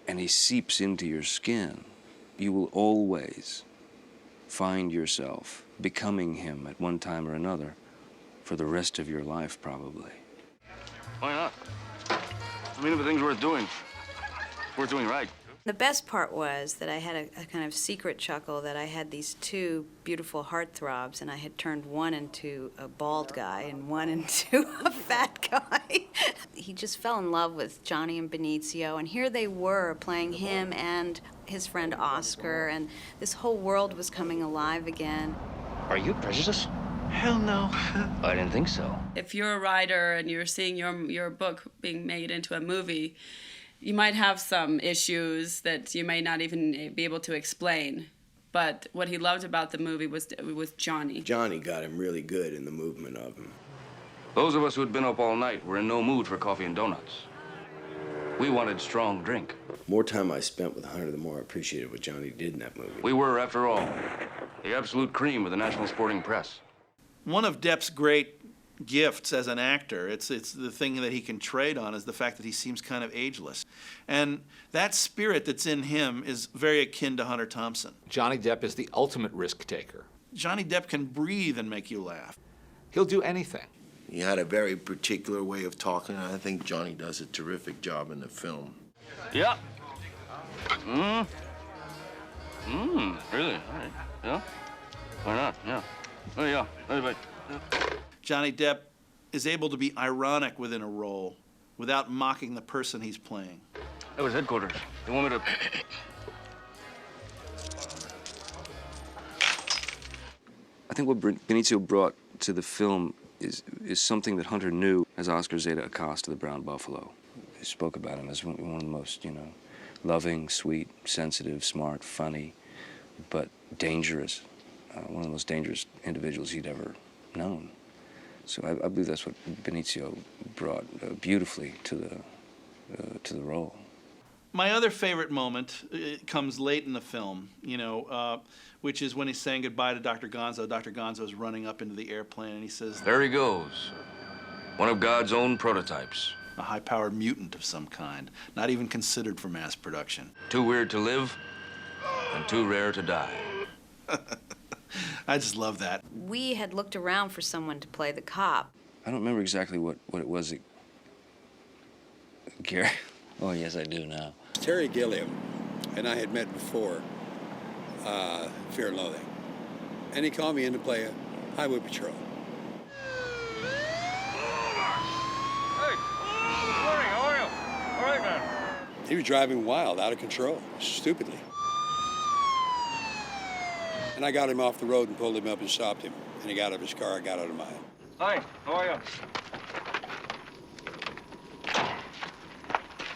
and he seeps into your skin, you will always find yourself becoming him at one time or another for the rest of your life, probably." Why not? I mean, if the thing's worth doing, worth doing right. The best part was that I had a kind of secret chuckle that I had these two beautiful heartthrobs, and I had turned one into a bald guy and one into a fat guy. He just fell in love with Johnny and Benicio, and here they were playing him and his friend Oscar, and this whole world was coming alive again. Are you prejudiced? Hell no. I didn't think so. If you're a writer and you're seeing your book being made into a movie, you might have some issues that you may not even be able to explain. But what he loved about the movie was Johnny. Johnny got him really good in the movement of him. Those of us who had been up all night were in no mood for coffee and donuts. We wanted strong drink. More time I spent with Hunter, the more I appreciated what Johnny did in that movie. We were, after all, the absolute cream of the national sporting press. One of Depp's great gifts as an actor, it's the thing that he can trade on, is the fact that he seems kind of ageless. And that spirit that's in him is very akin to Hunter Thompson. Johnny Depp is the ultimate risk taker. Johnny Depp can breathe and make you laugh. He'll do anything. He had a very particular way of talking, and I think Johnny does a terrific job in the film. Yeah. Really? All right. Yeah? Why not? Yeah. Oh, yeah. Anyway. Yeah. Johnny Depp is able to be ironic within a role without mocking the person he's playing. That was headquarters. They want me to... I think what Benicio brought to the film is something that Hunter knew as Oscar Zeta Acosta, the brown buffalo. He spoke about him as one of the most, loving, sweet, sensitive, smart, funny, but dangerous. One of the most dangerous individuals he'd ever known. So I believe that's what Benicio brought beautifully to the role. My other favorite moment comes late in the film, which is when he's saying goodbye to Dr. Gonzo. Dr. Gonzo is running up into the airplane, and he says, There he goes. One of God's own prototypes. A high-powered mutant of some kind, not even considered for mass production. Too weird to live and too rare to die. I just love that. We had looked around for someone to play the cop. I don't remember exactly what it was. Gary? Oh, yes, I do now. Terry Gilliam and I had met before Fear and Loathing. And he called me in to play a highway patrol. Hey, good morning, how are you? All right, man. He was driving wild, out of control, stupidly. And I got him off the road and pulled him up and stopped him. And he got out of his car, I got out of mine. Hi, how are you?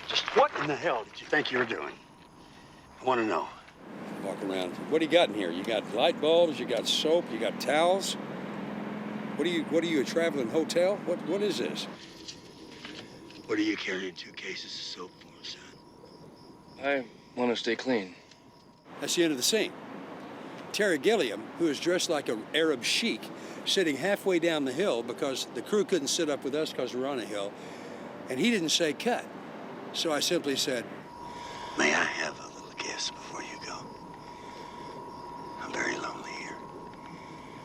Just what in the hell did you think you were doing? I want to know. Walk around. What do you got in here? You got light bulbs, you got soap, you got towels? What are you, a traveling hotel? What is this? What are you carrying 2 cases of soap for, son? I want to stay clean. That's the end of the scene. Terry Gilliam, who is dressed like an Arab sheik, sitting halfway down the hill because the crew couldn't sit up with us because we're on a hill, and he didn't say cut. So I simply said, May I have a little kiss before you go? I'm very lonely here.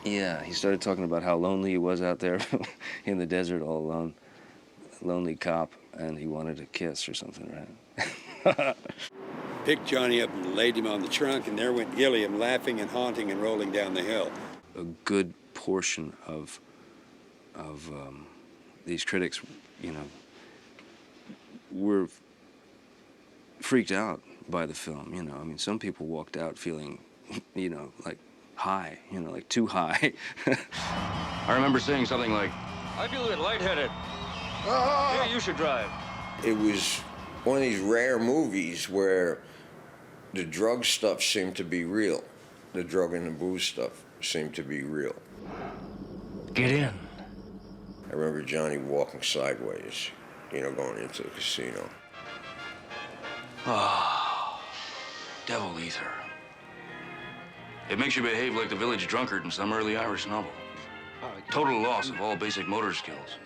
Yeah, he started talking about how lonely he was out there in the desert all alone. Lonely cop, and he wanted a kiss or something, right? Picked Johnny up and laid him on the trunk, and there went Gilliam laughing and haunting and rolling down the hill. A good portion of these critics, were freaked out by the film. I mean, some people walked out feeling, like high, like too high. I remember saying something like, I feel a bit lightheaded. Maybe you should drive. It was one of these rare movies where the drug stuff seemed to be real. The drug and the booze stuff seemed to be real. Get in. I remember Johnny walking sideways, going into the casino. Ah, devil ether. It makes you behave like the village drunkard in some early Irish novel. Total loss of all basic motor skills.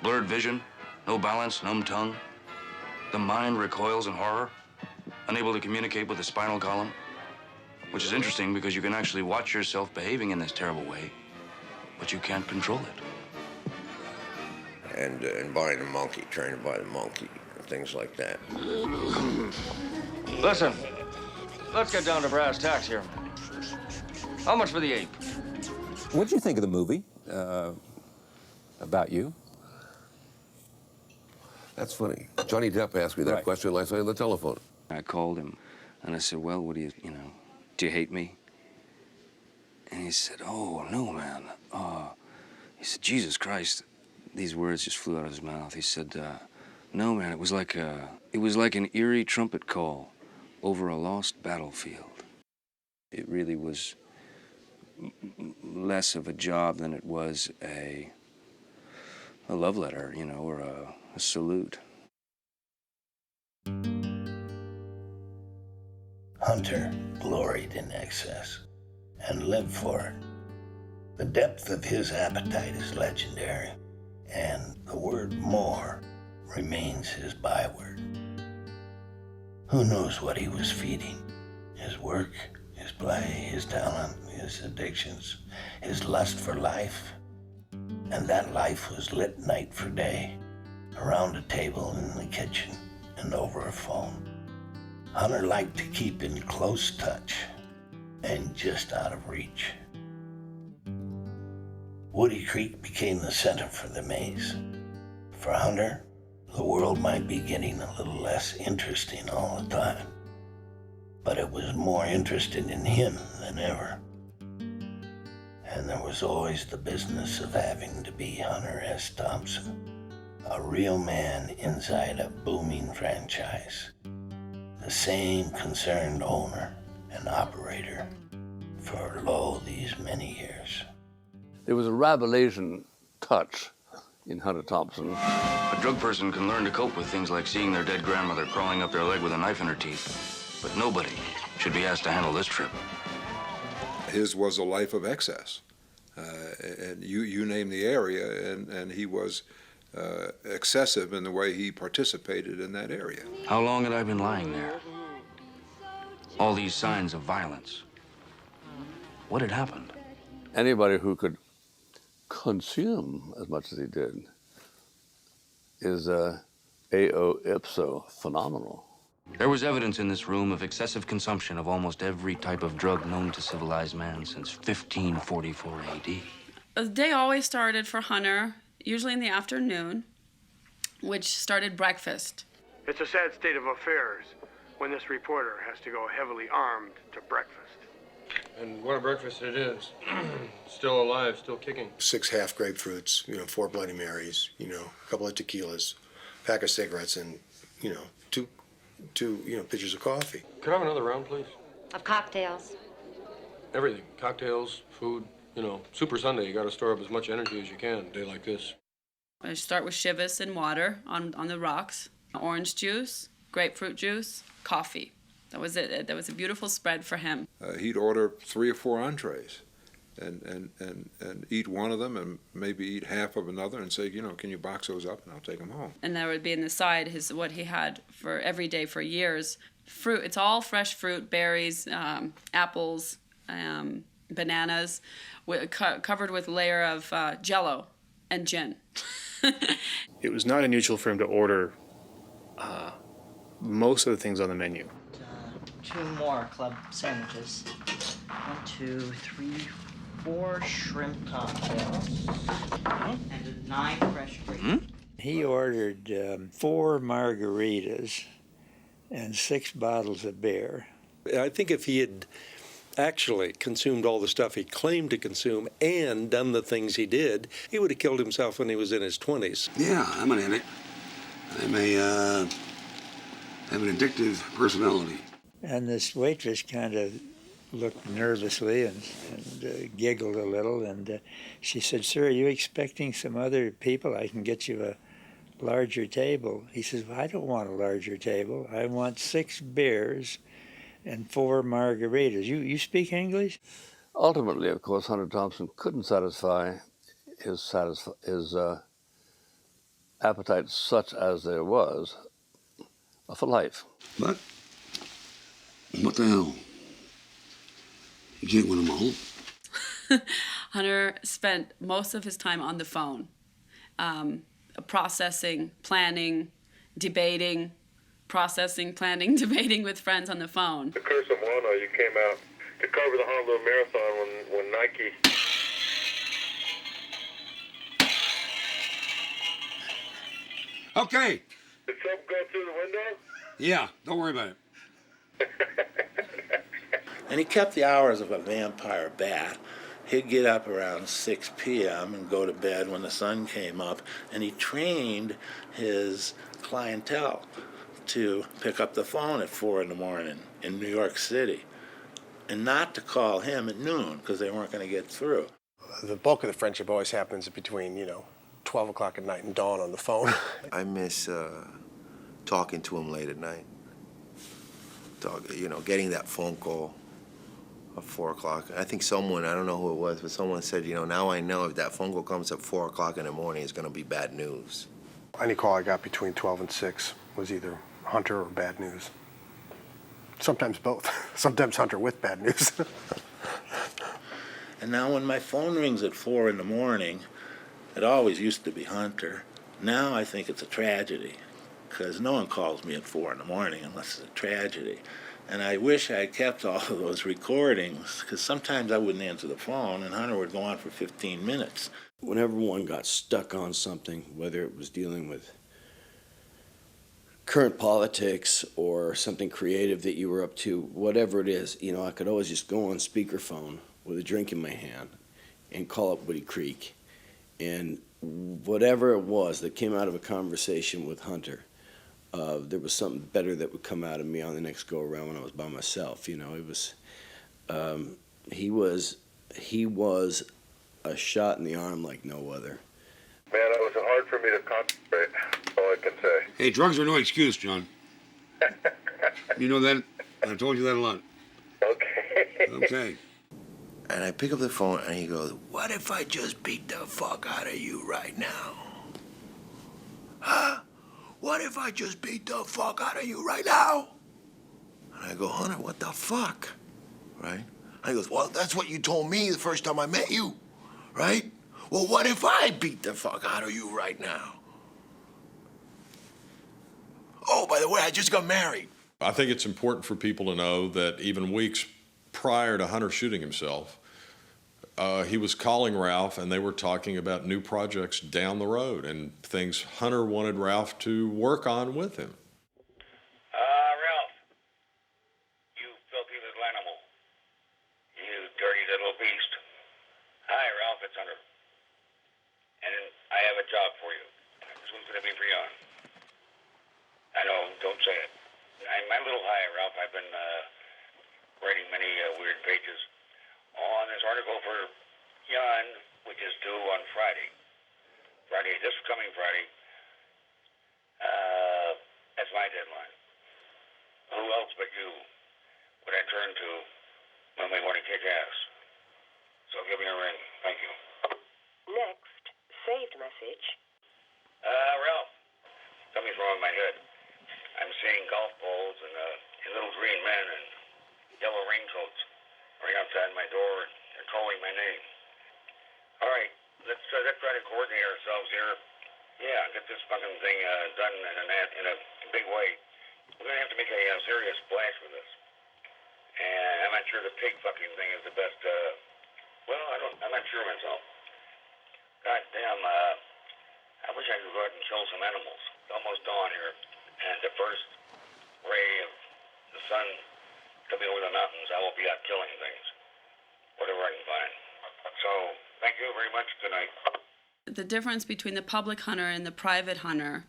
Blurred vision, no balance, numb tongue. The mind recoils in horror, unable to communicate with the spinal column, which is interesting because you can actually watch yourself behaving in this terrible way, but you can't control it. And buying a monkey, trying to buy the monkey, and things like that. Listen, let's get down to brass tacks here. How much for the ape? What did you think of the movie? About you? That's funny. Johnny Depp asked me that question last night on the telephone. I called him, and I said, well, what do you, do you hate me? And he said, oh, no, man. He said, Jesus Christ. These words just flew out of his mouth. He said, no, man, it was like an eerie trumpet call over a lost battlefield. It really was less of a job than it was a love letter, or a salute. Hunter gloried in excess and lived for it. The depth of his appetite is legendary, and the word more remains his byword. Who knows what he was feeding? His work, his play, his talent, his addictions, his lust for life. And that life was lit night for day, around a table in the kitchen and over a phone. Hunter liked to keep in close touch and just out of reach. Woody Creek became the center for the maze. For Hunter, the world might be getting a little less interesting all the time, but it was more interested in him than ever. And there was always the business of having to be Hunter S. Thompson, a real man inside a booming franchise, the same concerned owner and operator for these many years. There was a Rabelaisian touch in Hunter Thompson. A drug person can learn to cope with things like seeing their dead grandmother crawling up their leg with a knife in her teeth. But nobody should be asked to handle this trip. His was a life of excess. And you name the area, and he was excessive in the way he participated in that area. How long had I been lying there? All these signs of violence. What had happened? Anybody who could consume as much as he did is eo ipso phenomenal. There was evidence in this room of excessive consumption of almost every type of drug known to civilized man since 1544 AD. The day always started for Hunter, usually in the afternoon, which started breakfast. It's a sad state of affairs when this reporter has to go heavily armed to breakfast. And what a breakfast it is. Still alive, still kicking. 6 half grapefruits, 4 Bloody Marys, a couple of tequilas, pack of cigarettes, and, two pitchers of coffee. Could I have another round, please? Of cocktails. Everything. Cocktails, food, Super Sunday. You got to store up as much energy as you can a day like this. I start with Chivas and water on the rocks, orange juice, grapefruit juice, coffee. That was it. That was a beautiful spread for him. He'd order 3 or 4 entrees and eat one of them and maybe eat half of another and say, can you box those up and I'll take them home. And there would be in the side what he had for every day for years. Fruit. It's all fresh fruit, berries, apples, bananas, covered with a layer of Jell-O and gin. It was not unusual for him to order most of the things on the menu. 2 more club sandwiches. 1, 2, 3, 4 shrimp cocktails. And 9 fresh grapes. He ordered 4 margaritas and 6 bottles of beer. I think if he had actually consumed all the stuff he claimed to consume and done the things he did, he would have killed himself when he was in his 20s. Yeah, I'm an addict. I may have an addictive personality. And this waitress kind of looked nervously and giggled a little, and she said, "Sir, are you expecting some other people? I can get you a larger table." He says, "Well, I don't want a larger table. I want 6 beers and 4 margaritas. You speak English?" Ultimately, of course, Hunter Thompson couldn't satisfy his appetite, such as there was, for life. But what the hell? You can't win them all. Hunter spent most of his time on the phone, processing, planning, debating, debating with friends on the phone. The curse of Wano, you came out to cover the Honolulu Marathon when Nike... Okay. Did something go through the window? Yeah, don't worry about it. And he kept the hours of a vampire bat. He'd get up around 6 p.m. and go to bed when the sun came up, and he trained his clientele to pick up the phone at 4 in the morning in New York City and not to call him at noon because they weren't going to get through. The bulk of the friendship always happens between, 12 o'clock at night and dawn on the phone. I miss talking to him late at night. Getting that phone call at 4 o'clock. I think someone, I don't know who it was, but someone said, now I know if that phone call comes at 4 o'clock in the morning, it's going to be bad news. Any call I got between 12 and 6 was either Hunter or bad news. Sometimes both. Sometimes Hunter with bad news. And now when my phone rings at 4 in the morning, it always used to be Hunter. Now I think it's a tragedy, because no one calls me at 4 in the morning unless it's a tragedy. And I wish I had kept all of those recordings, because sometimes I wouldn't answer the phone, and Hunter would go on for 15 minutes. Whenever one got stuck on something, whether it was dealing with current politics or something creative that you were up to, whatever it is, I could always just go on speakerphone with a drink in my hand and call up Woody Creek. And whatever it was that came out of a conversation with Hunter, there was something better that would come out of me on the next go around when I was by myself. You know, it was, he was a shot in the arm like no other. Man, it was hard for me to concentrate. That's all I can say. Hey, drugs are no excuse, John. You know that? I've told you that a lot. Okay. Okay. And I pick up the phone and he goes, "What if I just beat the fuck out of you right now? Huh? What if I just beat the fuck out of you right now?" And I go, "Hunter, what the fuck?" Right? And he goes, "Well, that's what you told me the first time I met you, right? Well, what if I beat the fuck out of you right now? Oh, by the way, I just got married." I think it's important for people to know that even weeks prior to Hunter shooting himself, he was calling Ralph and they were talking about new projects down the road and things Hunter wanted Ralph to work on with him. Ralph, you filthy little animal. You dirty little beast. Hi, Ralph, it's Hunter. And I have a job for you. This one's going to be for you. I know, don't say it. I'm a little high, Ralph. I've been writing many weird pages on this article for Jan, which is due on Friday. This coming Friday. That's my deadline. Who else but you would I turn to when we want to kick ass? So give me a ring. Thank you. Next, saved message. Ralph, something's wrong with my head. I'm seeing golf balls and little green men in yellow raincoats right outside my door and calling my name. All right, let's try to coordinate ourselves here. Yeah, get this fucking thing done in a big way. We're gonna have to make a serious splash with this. And I'm not sure the pig fucking thing is the best. I'm not sure myself. God damn, I wish I could go out and kill some animals. It's almost dawn here. And the first ray of the sun coming over the mountains, I will be out killing things. Whatever I can find. So, thank you very much. Good night. The difference between the public hunter and the private hunter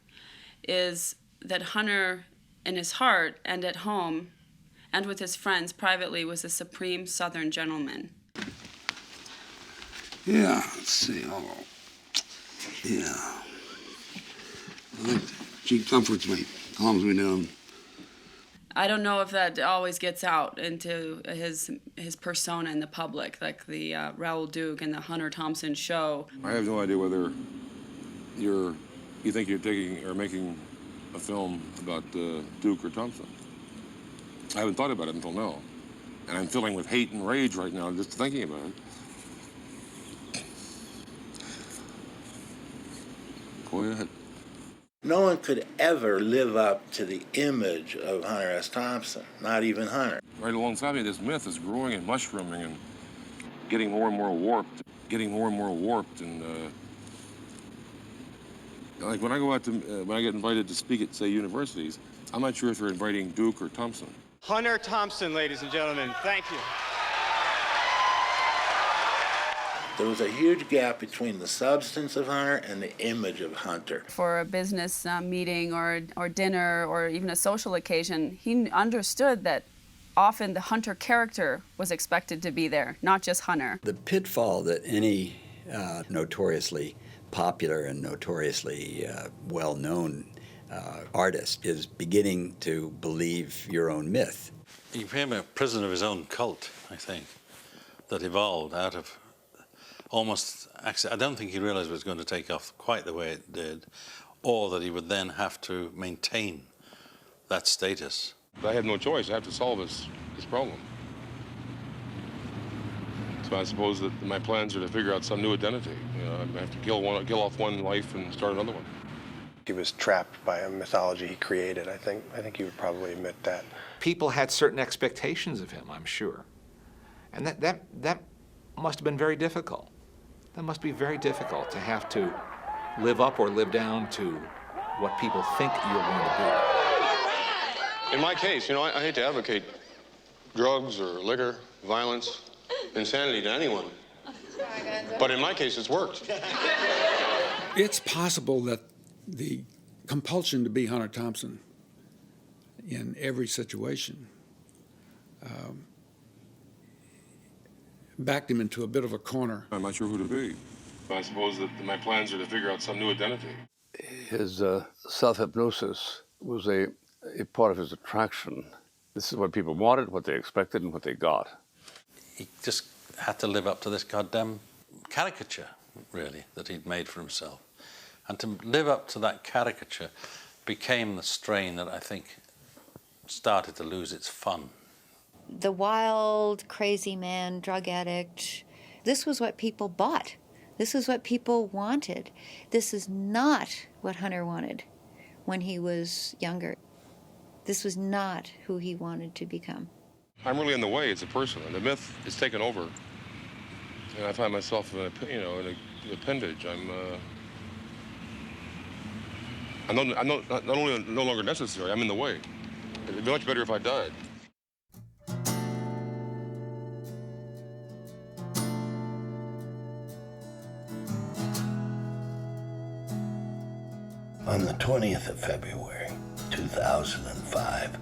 is that Hunter, in his heart and at home and with his friends privately, was a supreme Southern gentleman. Yeah, let's see. Oh, yeah. She comforts me, calms me down. I don't know if that always gets out into his persona in the public, like the Raoul Duke and the Hunter Thompson show. I have no idea whether you think you're taking or making a film about Duke or Thompson. I haven't thought about it until now, and I'm filling with hate and rage right now just thinking about it. Go ahead. No one could ever live up to the image of Hunter S. Thompson, not even Hunter. Right alongside me, this myth is growing and mushrooming and getting more and more warped, and like when I go out to, when I get invited to speak at, say, universities, I'm not sure if they're inviting Duke or Thompson. Hunter Thompson, ladies and gentlemen, thank you. There was a huge gap between the substance of Hunter and the image of Hunter. For a business meeting or dinner or even a social occasion, he understood that often the Hunter character was expected to be there, not just Hunter. The pitfall that any notoriously popular and notoriously well-known artist is beginning to believe your own myth. He became a prisoner of his own cult, I think, that evolved out of almost accident. I don't think he realized it was going to take off quite the way it did, or that he would then have to maintain that status. I have no choice. I have to solve this problem. So I suppose that my plans are to figure out some new identity. You know, I have to kill off one life and start another one. He was trapped by a mythology he created. I think you would probably admit that. People had certain expectations of him, I'm sure. And that must have been very difficult. That must be very difficult to have to live up or live down to what people think you're going to In my case, you know, I hate to advocate drugs or liquor, violence, insanity to anyone. But in my case, it's worked. It's possible that the compulsion to be Hunter Thompson in every situation backed him into a bit of a corner. I'm not sure who to be. I suppose that my plans are to figure out some new identity. His self-hypnosis was a part of his attraction. This is what people wanted, what they expected, and what they got. He just had to live up to this goddamn caricature, really, that he'd made for himself. And to live up to that caricature became the strain that I think started to lose its fun. The wild, crazy man, drug addict, this was what people bought. This is what people wanted. This is not what Hunter wanted when he was younger. This was not who he wanted to become. I'm really in the way as a person, and the myth is taken over. And I find myself, in an appendage. I'm not only no longer necessary, I'm in the way. It'd be much better if I died. On the 20th of February, 2005,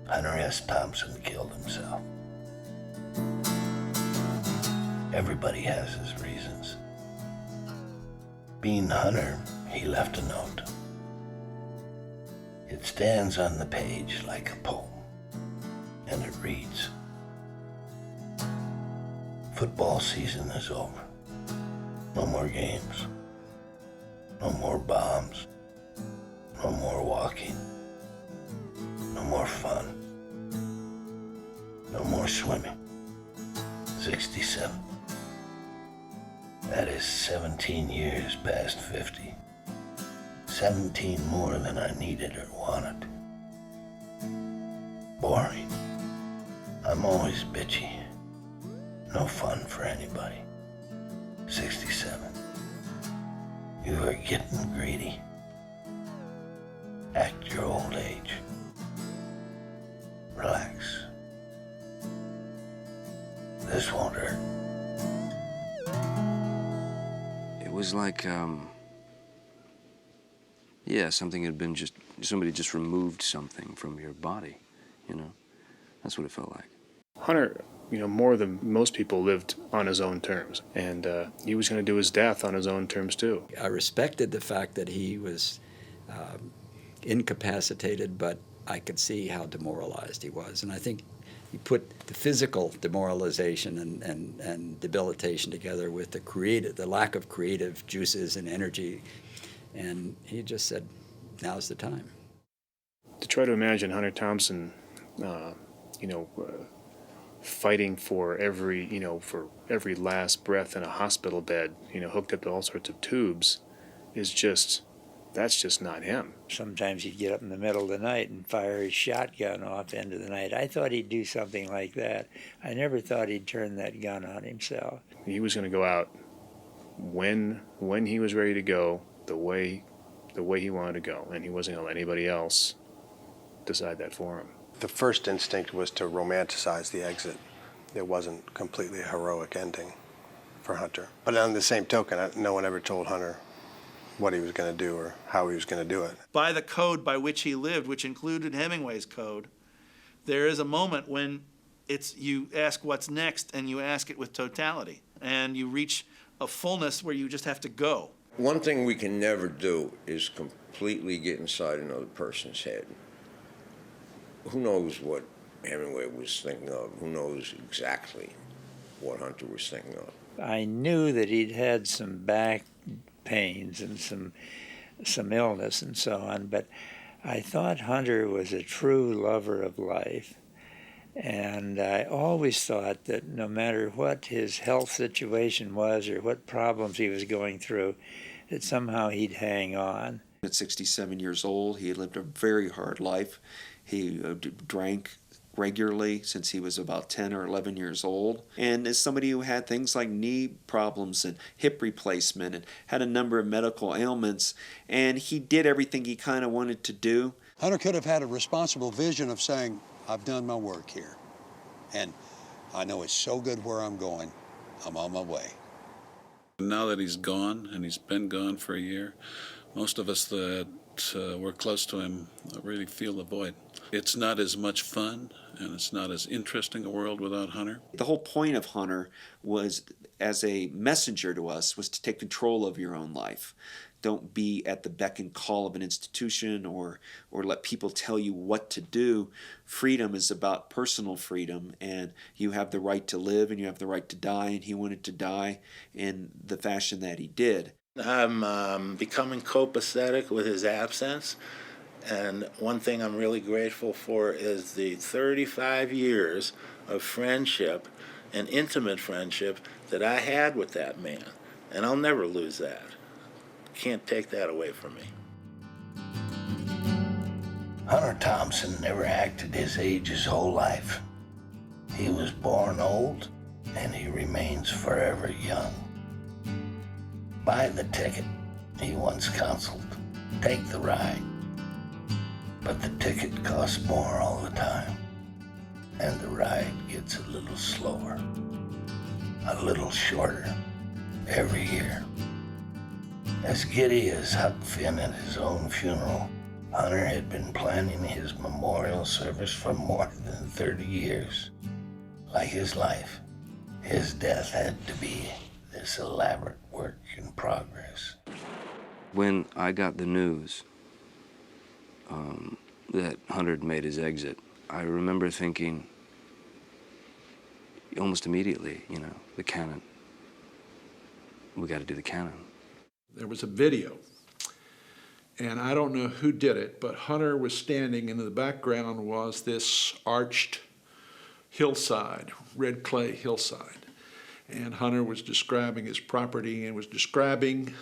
Hunter S. Thompson killed himself. Everybody has his reasons. Being Hunter, he left a note. It stands on the page like a poem, and it reads, "Football season is over. No more games. No more bombs. No more walking. No more fun. No more swimming. 67. That is 17 years past 50. 17 more than I needed or wanted. Boring. I'm always bitchy. No fun for anybody. 67. You are getting greedy. Act your old age. Relax. This won't hurt." It was like, something had been somebody just removed something from your body, you know? That's what it felt like. Hunter, more than most people lived on his own terms. And he was going to do his death on his own terms, too. I respected the fact that he was incapacitated, but I could see how demoralized he was. And I think he put the physical demoralization and debilitation together with the lack of creative juices and energy. And he just said, now's the time. To try to imagine Hunter Thompson, fighting for every last breath in a hospital bed, hooked up to all sorts of tubes, that's just not him. Sometimes he'd get up in the middle of the night and fire his shotgun off into the night. I thought he'd do something like that. I never thought he'd turn that gun on himself. He was going to go out when he was ready to go, the way he wanted to go, and he wasn't going to let anybody else decide that for him. The first instinct was to romanticize the exit. It wasn't completely a heroic ending for Hunter. But on the same token, no one ever told Hunter what he was going to do or how he was going to do it. By the code by which he lived, which included Hemingway's code, there is a moment when you ask what's next, and you ask it with totality, and you reach a fullness where you just have to go. One thing we can never do is completely get inside another person's head. Who knows what Hemingway was thinking of? Who knows exactly what Hunter was thinking of? I knew that he'd had some back pains and some illness and so on, but I thought Hunter was a true lover of life. And I always thought that no matter what his health situation was or what problems he was going through, that somehow he'd hang on. At 67 years old, he had lived a very hard life. He drank regularly since he was about 10 or 11 years old. And as somebody who had things like knee problems and hip replacement and had a number of medical ailments, and he did everything he kind of wanted to do. Hunter could have had a responsible vision of saying, I've done my work here, and I know it's so good where I'm going. I'm on my way. Now that he's gone, and he's been gone for a year, most of us that were close to him really feel the void. It's not as much fun, and it's not as interesting a world without Hunter. The whole point of Hunter was, as a messenger to us, was to take control of your own life. Don't be at the beck and call of an institution or let people tell you what to do. Freedom is about personal freedom, and you have the right to live and you have the right to die, and he wanted to die in the fashion that he did. I'm becoming copacetic with his absence, and one thing I'm really grateful for is the 35 years of friendship and intimate friendship that I had with that man, and I'll never lose that. Can't take that away from me. Hunter Thompson never acted his age his whole life. He was born old, and he remains forever young. Buy the ticket, he once counseled. Take the ride. But the ticket costs more all the time, and the ride gets a little slower, a little shorter every year. As giddy as Huck Finn at his own funeral, Hunter had been planning his memorial service for more than 30 years. Like his life, his death had to be this elaborate work in progress. When I got the news that Hunter had made his exit, I remember thinking almost immediately, the Cannon. We got to do the Cannon. There was a video, and I don't know who did it, but Hunter was standing, and in the background was this arched hillside, red clay hillside. And Hunter was describing his property and was describing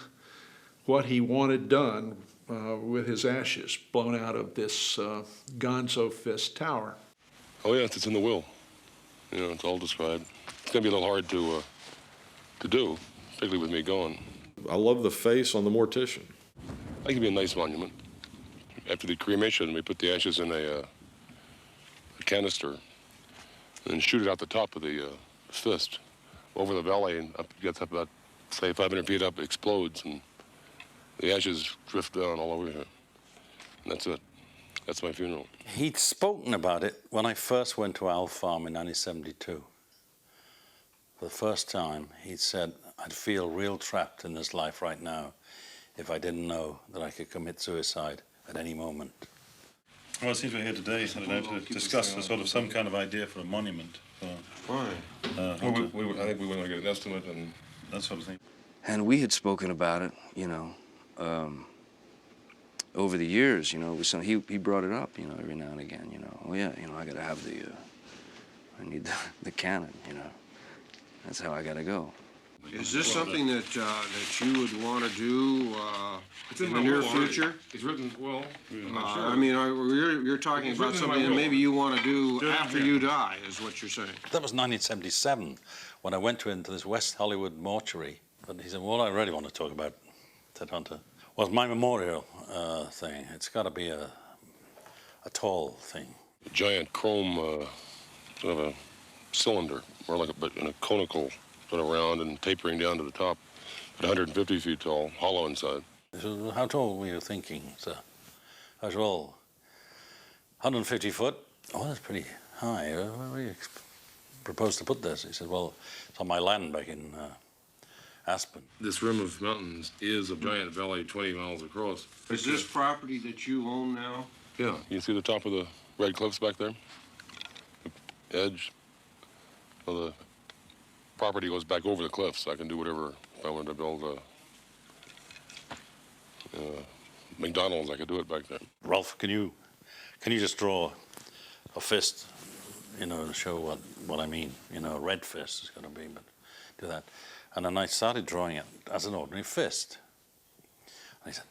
what he wanted done with his ashes blown out of this Gonzo Fist tower. Oh, yes, it's in the will. It's all described. It's going to be a little hard to do, particularly with me gone. I love the face on the mortician. I think it'd be a nice monument. After the cremation, we put the ashes in a canister and shoot it out the top of the fist over the valley, and up, gets up about, say, 500 feet up, it explodes, and the ashes drift down all over here. And that's it. That's my funeral. He'd spoken about it when I first went to Owl Farm in 1972. For the first time, he'd said, I'd feel real trapped in this life right now if I didn't know that I could commit suicide at any moment. Well, it seems we're here today, I don't know, to discuss some kind of idea for a monument. Why? I think we want to get an estimate and that sort of thing. And we had spoken about it, over the years, he brought it up, every now and again, oh yeah, I gotta have I need the Cannon, that's how I gotta go. Is this something that you would want to do in the near future? It's written, well, I'm not sure. I mean, you're talking about something that maybe you want to do after you die, is what you're saying. That was 1977, when I went into this West Hollywood mortuary. But he said, what I really want to talk about, said Hunter, was my memorial thing. It's got to be a tall thing. A giant chrome sort of a cylinder, more like in a conical sort of round and tapering down to the top, at 150 feet tall, hollow inside. So how tall were you thinking, sir? I said, well, 150 foot. Oh, that's pretty high. Where do you propose to put this? He said, well, it's on my land back in Aspen. This rim of mountains is a giant valley 20 miles across. Is this property that you own now? Yeah. You see the top of the red cliffs back there? The edge of the property goes back over the cliffs. So I can do whatever. If I wanted to build a McDonald's, I could do it back there. Ralph, can you just draw a fist, to show what I mean? A red fist is going to be, but do that. And then I started drawing it as an ordinary fist. And he said,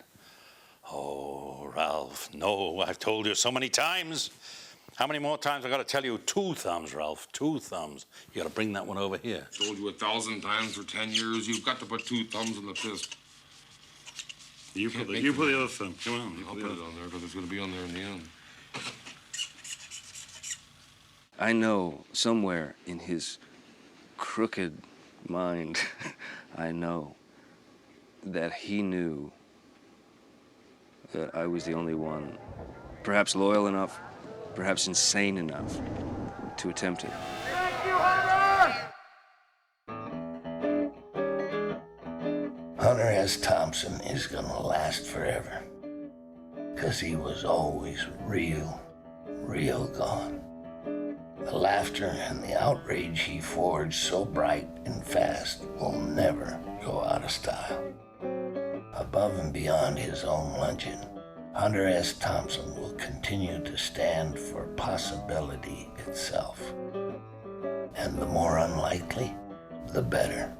oh, Ralph, no, I've told you so many times. How many more times I got to tell you? 2 thumbs, Ralph, 2 thumbs. You got to bring that one over here. I told you 1,000 times for 10 years, you've got to put 2 thumbs in the fist. You put the other thumb. Come on, I'll put it on there because it's going to be on there in the end. I know somewhere in his crooked mind, I know that he knew that I was the only one, perhaps loyal enough, perhaps insane enough to attempt it. Hunter S. Thompson is gonna last forever. 'Cause he was always real gone. The laughter and the outrage he forged so bright and fast will never go out of style. Above and beyond his own luncheon, Hunter S. Thompson will continue to stand for possibility itself. And the more unlikely, the better.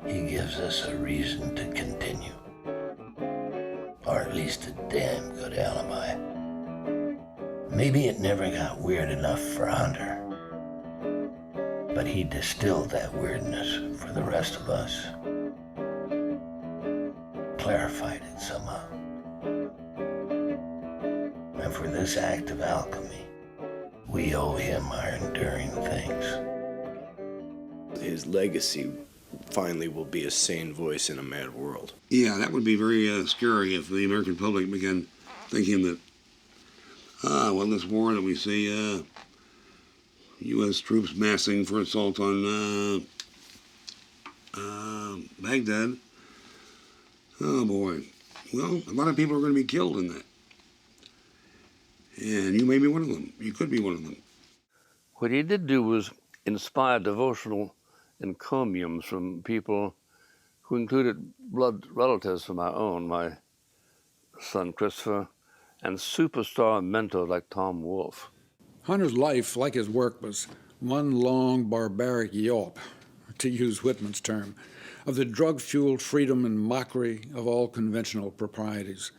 He gives us a reason to continue. Or at least a damn good alibi. Maybe it never got weird enough for Hunter, but he distilled that weirdness for the rest of us. Clarified it somehow. And for this act of alchemy, we owe him our enduring thanks. His legacy finally will be a sane voice in a mad world. Yeah, that would be very scary if the American public began thinking that, well, this war that we see, U.S. troops massing for assault on Baghdad. Oh, boy. Well, a lot of people are going to be killed in that. And you may be one of them. You could be one of them. What he did do was inspire devotional encomiums from people who included blood relatives of my own, my son Christopher, and superstar mentors like Tom Wolfe. Hunter's life, like his work, was one long barbaric yelp, to use Whitman's term, of the drug-fueled freedom and mockery of all conventional proprieties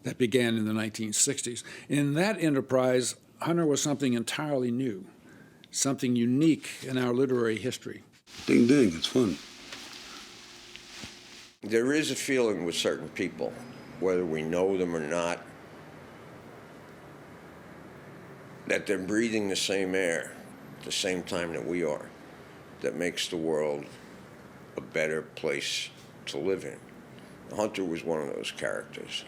that began in the 1960s. In that enterprise, Hunter was something entirely new, something unique in our literary history. Ding, ding, it's fun. There is a feeling with certain people, whether we know them or not, that they're breathing the same air at the same time that we are, that makes the world a better place to live in. Hunter was one of those characters.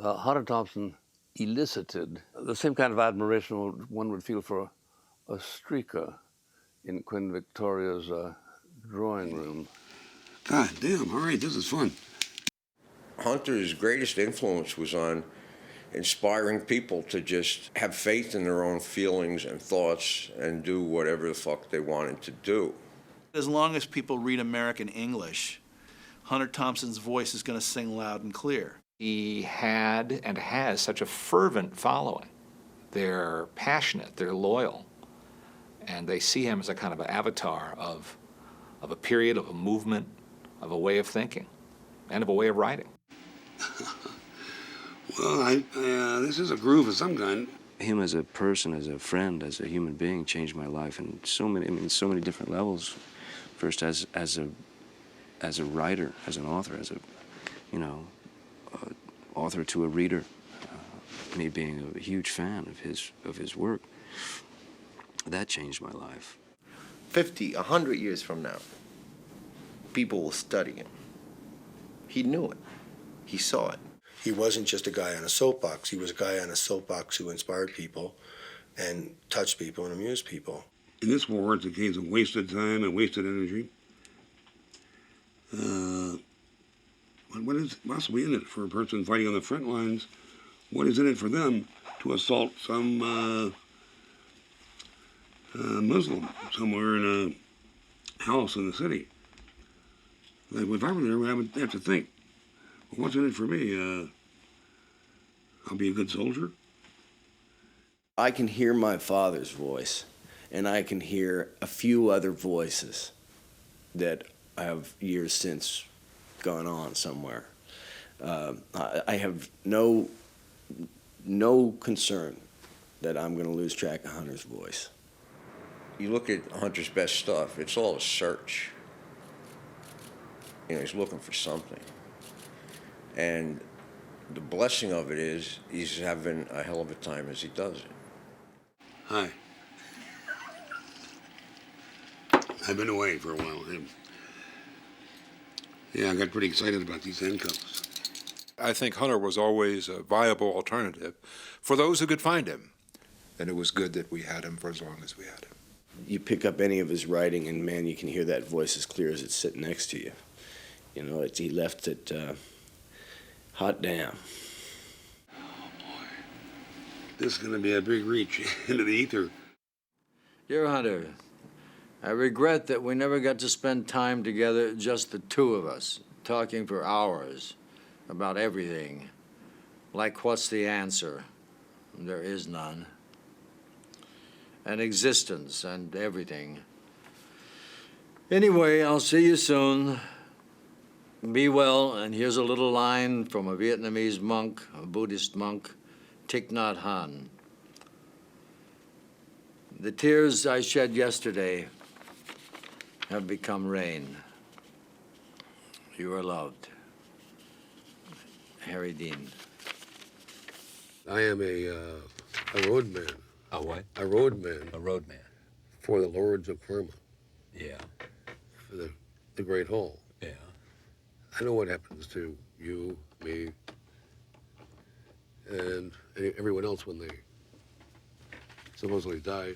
Hunter Thompson elicited the same kind of admiration one would feel for a streaker in Queen Victoria's drawing room. God damn, all right, this is fun. Hunter's greatest influence was on inspiring people to just have faith in their own feelings and thoughts and do whatever the fuck they wanted to do. As long as people read American English, Hunter Thompson's voice is going to sing loud and clear. He had and has such a fervent following. They're passionate, they're loyal, and they see him as a kind of an avatar of a period, of a movement, of a way of thinking, and of a way of writing. Well, this is a groove of some kind. Him as a person, as a friend, as a human being changed my life in so many different levels. First as a writer, as an author, as a, author to a reader. Me being a huge fan of his work, that changed my life. 50, 100 years from now, people will study him. He knew it. He saw it. He wasn't just a guy on a soapbox. He was a guy on a soapbox who inspired people and touched people and amused people. In this war, it's a case of wasted time and wasted energy. What is possibly in it for a person fighting on the front lines? What is in it for them to assault some Muslim somewhere in a house in the city? Like, if I were there, I would have to think, well, what's in it for me? I'll be a good soldier. I can hear my father's voice, and I can hear a few other voices that have years since gone on somewhere. I have no concern that I'm going to lose track of Hunter's voice. You look at Hunter's best stuff, it's all a search. He's looking for something. And the blessing of it is he's having a hell of a time as he does it. Hi. I've been away for a while. Yeah, I got pretty excited about these handcuffs. I think Hunter was always a viable alternative for those who could find him. And it was good that we had him for as long as we had him. You pick up any of his writing, and man, you can hear that voice as clear as it's sitting next to you. You know, he left it hot damn. This is going to be a big reach into the ether. Dear Hunter, I regret that we never got to spend time together, just the two of us, talking for hours about everything. Like, what's the answer? There is none. And existence and everything. Anyway, I'll see you soon. Be well, and here's a little line from a Vietnamese monk, a Buddhist monk, Thich Nhat Hanh. The tears I shed yesterday have become rain. You are loved. Harry Dean. I am a roadman. A what? A roadman. A roadman. For the Lords of Burma. Yeah. For the Great Hall. Yeah. I know what happens to you, me, and everyone else when they supposedly die.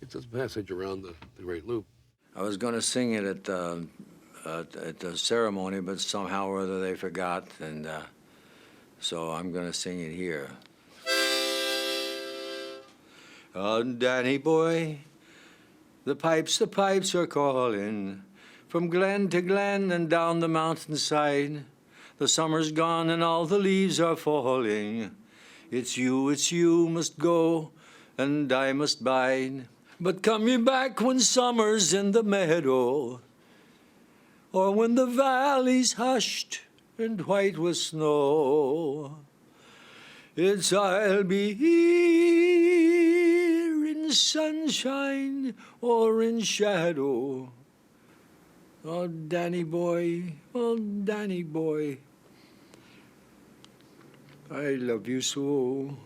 It's a passage around the Great Loop. I was going to sing it at the ceremony, but somehow or other they forgot, and so I'm going to sing it here. Oh, Danny boy, the pipes are calling from glen to glen and down the mountainside. The summer's gone and all the leaves are falling. It's you must go and I must bide. But come you back when summer's in the meadow, or when the valley's hushed and white with snow. It's I'll be here in sunshine or in shadow. Oh, Danny boy, I love you so.